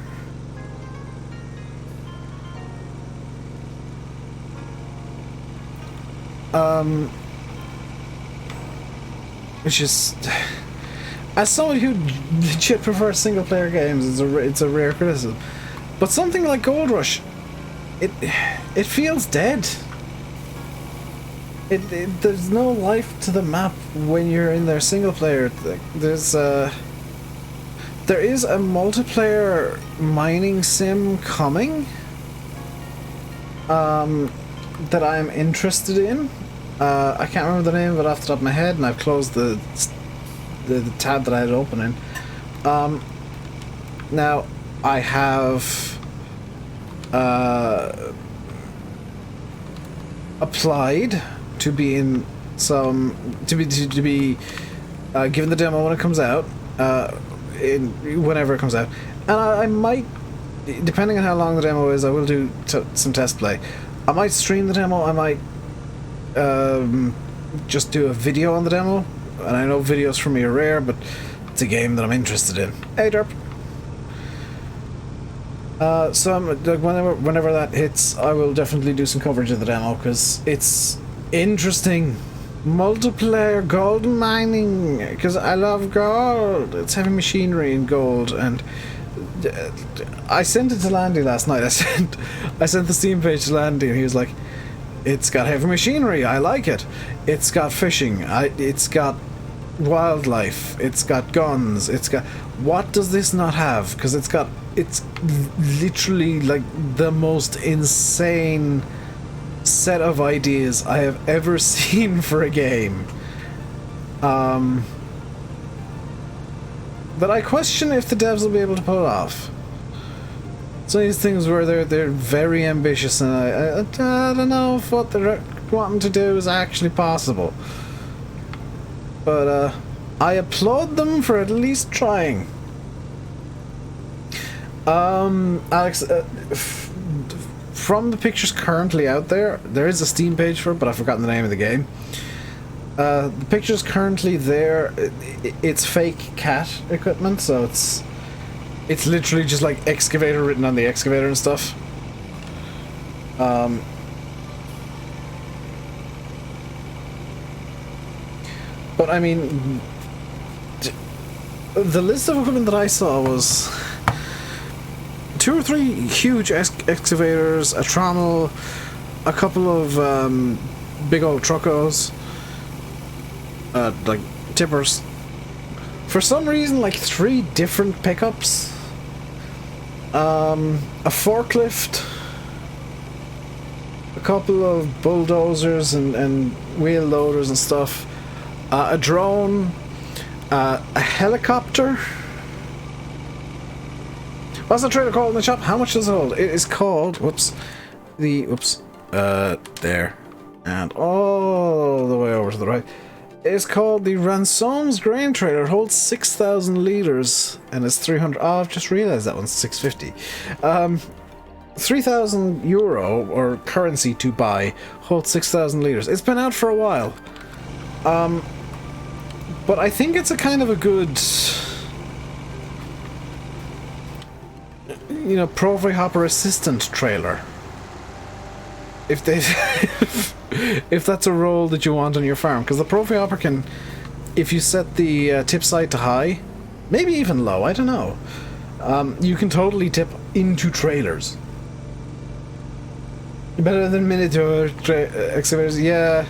Which is, as someone who legit prefers single player games, it's a rare criticism. But something like Gold Rush, it feels dead. There's no life to the map when you're in there single player. There is a multiplayer mining sim coming that I'm interested in. I can't remember the name of it off the top of my head, and I've closed the tab that I had open in. Now I have applied to be in some to be given the demo when it comes out, whenever it comes out, and I might, depending on how long the demo is, I will do some test play. I might stream the demo. I might just do a video on the demo, and I know videos from me are rare, but it's a game that I'm interested in. Hey, Derp. So I'm, like, whenever that hits, I will definitely do some coverage of the demo because it's interesting. Multiplayer gold mining, because I love gold. It's heavy machinery in gold, and I sent it to Landy last night. I sent the Steam page to Landy, and he was like, "It's got heavy machinery. I like it. It's got fishing. It's got wildlife. It's got guns. It's got what does this not have? Because it's literally like the most insane set of ideas I have ever seen for a game. But I question if the devs will be able to pull it off. It's one of these things where they're very ambitious, and I don't know if what they're wanting to do is actually possible. But I applaud them for at least trying. Alex, from the pictures currently out there is a Steam page for it, but I've forgotten the name of the game. The pictures currently there, it's fake cat equipment, so it's literally just like excavator written on the excavator and stuff. But I mean, the list of equipment that I saw was 2 or 3 huge excavators, a trommel, a couple of big old truckos, like tippers. For some reason, like 3 different pickups, a forklift, a couple of bulldozers and wheel loaders and stuff, a drone, a helicopter. What's the trailer called in the shop? How much does it hold? It is called, there, and all the way over to the right. It's called the Ransome's Grain Trailer. It holds 6,000 litres and it's 300. Oh, I've just realised that one's 650. 3,000 euro or currency to buy, holds 6,000 litres. It's been out for a while. But I think it's a kind of a good, you know, Profi Hopper assistant trailer. If they, if that's a role that you want on your farm, because the Profi Hopper can, if you set the tip side to high, maybe even low, I don't know, you can totally tip into trailers. Better than miniature excavators, yeah.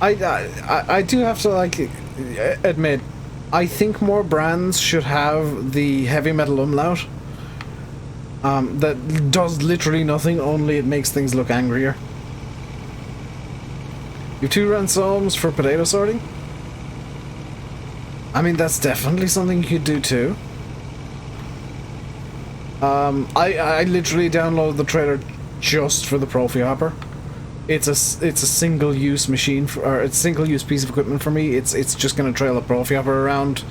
I do have to like admit, I think more brands should have the heavy metal umlaut. That does literally nothing, only it makes things look angrier. You have 2 ransoms for potato sorting? I mean, that's definitely something you could do too. I literally downloaded the trailer just for the Profi Hopper. It's a single-use machine, or it's a single-use piece of equipment for me. It's just gonna trail a Profi Hopper around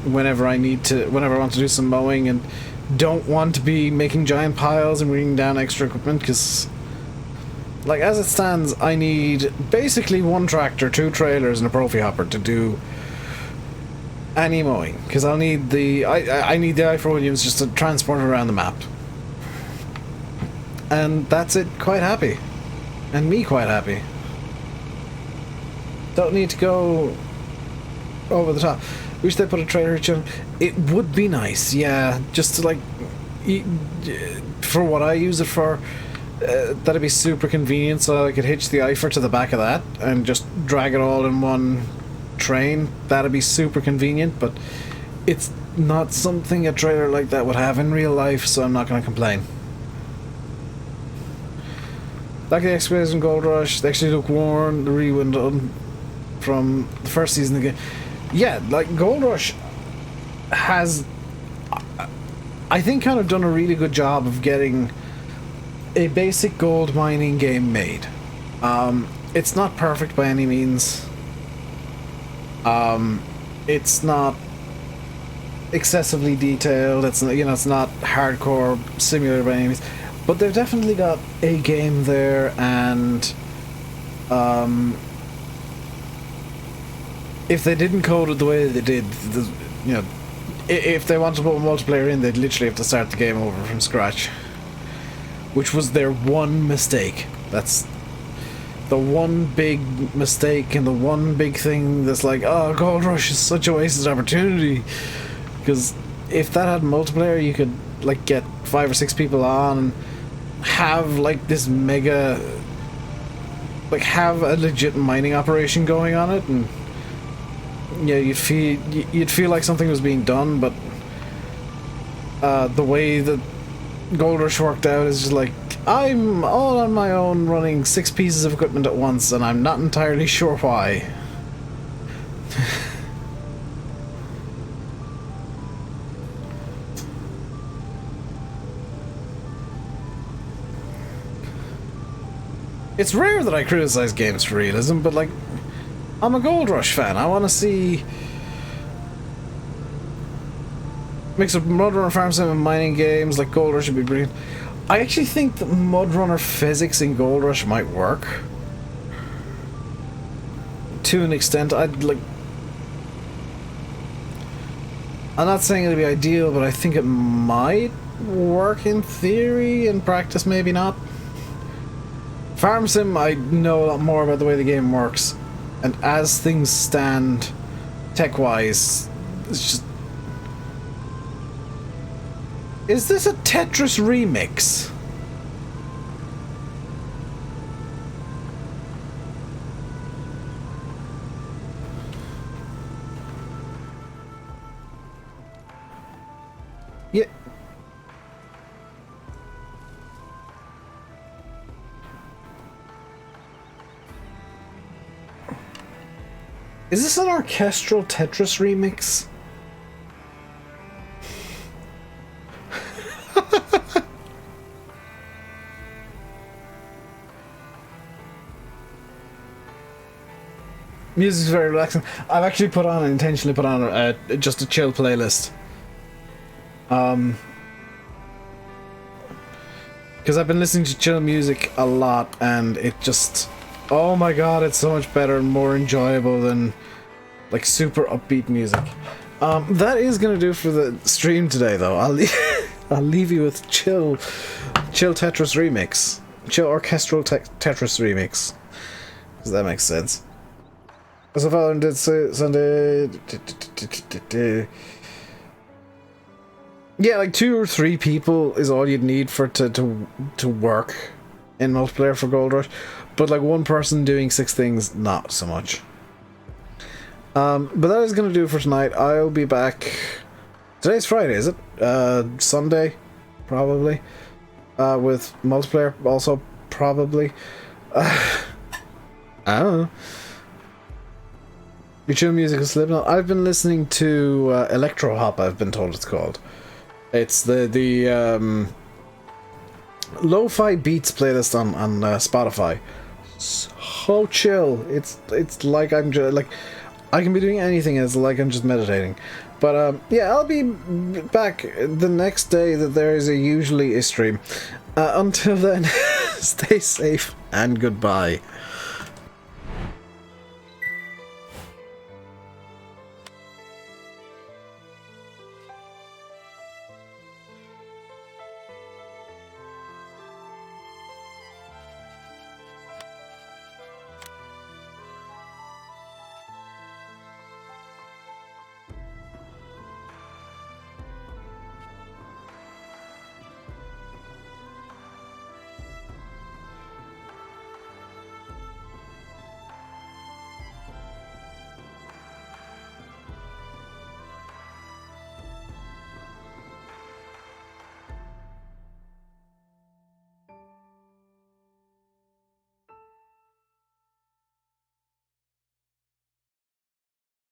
whenever I want to do some mowing and don't want to be making giant piles and bringing down extra equipment, because, like, as it stands, I need basically 1 tractor, 2 trailers, and a Profi Hopper to do any mowing, because I'll need the I need the I4 Williams just to transport it around the map, and that's it. Quite happy, and me quite happy. Don't need to go over the top. Wish they put a trailer hitch on. It would be nice, yeah, just to, like, for what I use it for, that'd be super convenient, so I could hitch the IFR to the back of that and just drag it all in one train. That'd be super convenient, but it's not something a trailer like that would have in real life, so I'm not going to complain. Like the excavators in Gold Rush, they actually look worn, the rewind done from the first season of the game. Yeah, like, Gold Rush has, I think, kind of done a really good job of getting a basic gold mining game made. It's not perfect by any means. It's not excessively detailed. It's not, it's not hardcore simulator by any means. But they've definitely got a game there, and if they didn't code it the way they did, if they want to put multiplayer in, they'd literally have to start the game over from scratch, which was their one mistake. That's the one big mistake, and the one big thing that's like, oh, Gold Rush is such a wasted opportunity. Because if that had multiplayer, you could, like, get 5 or 6 people on and have, like, this mega, like, have a legit mining operation going on it, and yeah, you'd feel like something was being done. But the way that Gold Rush worked out is just like, I'm all on my own running 6 pieces of equipment at once, and I'm not entirely sure why. It's rare that I criticize games for realism, but, like, I'm a Gold Rush fan. I want to see mix of Mudrunner Farm Sim and mining games. Like, Gold Rush would be brilliant. I actually think that Mudrunner physics in Gold Rush might work to an extent. I'm not saying it'd be ideal, but I think it might work in theory. In practice, maybe not. Farm Sim, I know a lot more about the way the game works, and as things stand, tech-wise, it's just... Is this a Tetris remix? Yeah. Is this an orchestral Tetris remix? Music's very relaxing. I've actually intentionally put on just a chill playlist. Because I've been listening to chill music a lot, and it just... Oh my god, it's so much better and more enjoyable than, like, super upbeat music. That is gonna do for the stream today, though. I'll leave you with chill Tetris remix, chill orchestral Tetris remix. Does that make sense? As a father did say Sunday. Yeah, like 2 or 3 people is all you'd need for it to work in multiplayer for Gold Rush. But like one person doing 6 things, not so much. But that is going to do it for tonight. I'll be back. Today's Friday, is it? Sunday, probably. With multiplayer, also probably. I don't know. Your chill music is Slipknot. I've been listening to Electro Hop, I've been told it's called. It's the lo-fi beats playlist on Spotify. So chill. It's like I'm just like I can be doing anything. It's like I'm just meditating. But yeah, I'll be back the next day that there is usually a stream. Until then, stay safe and goodbye.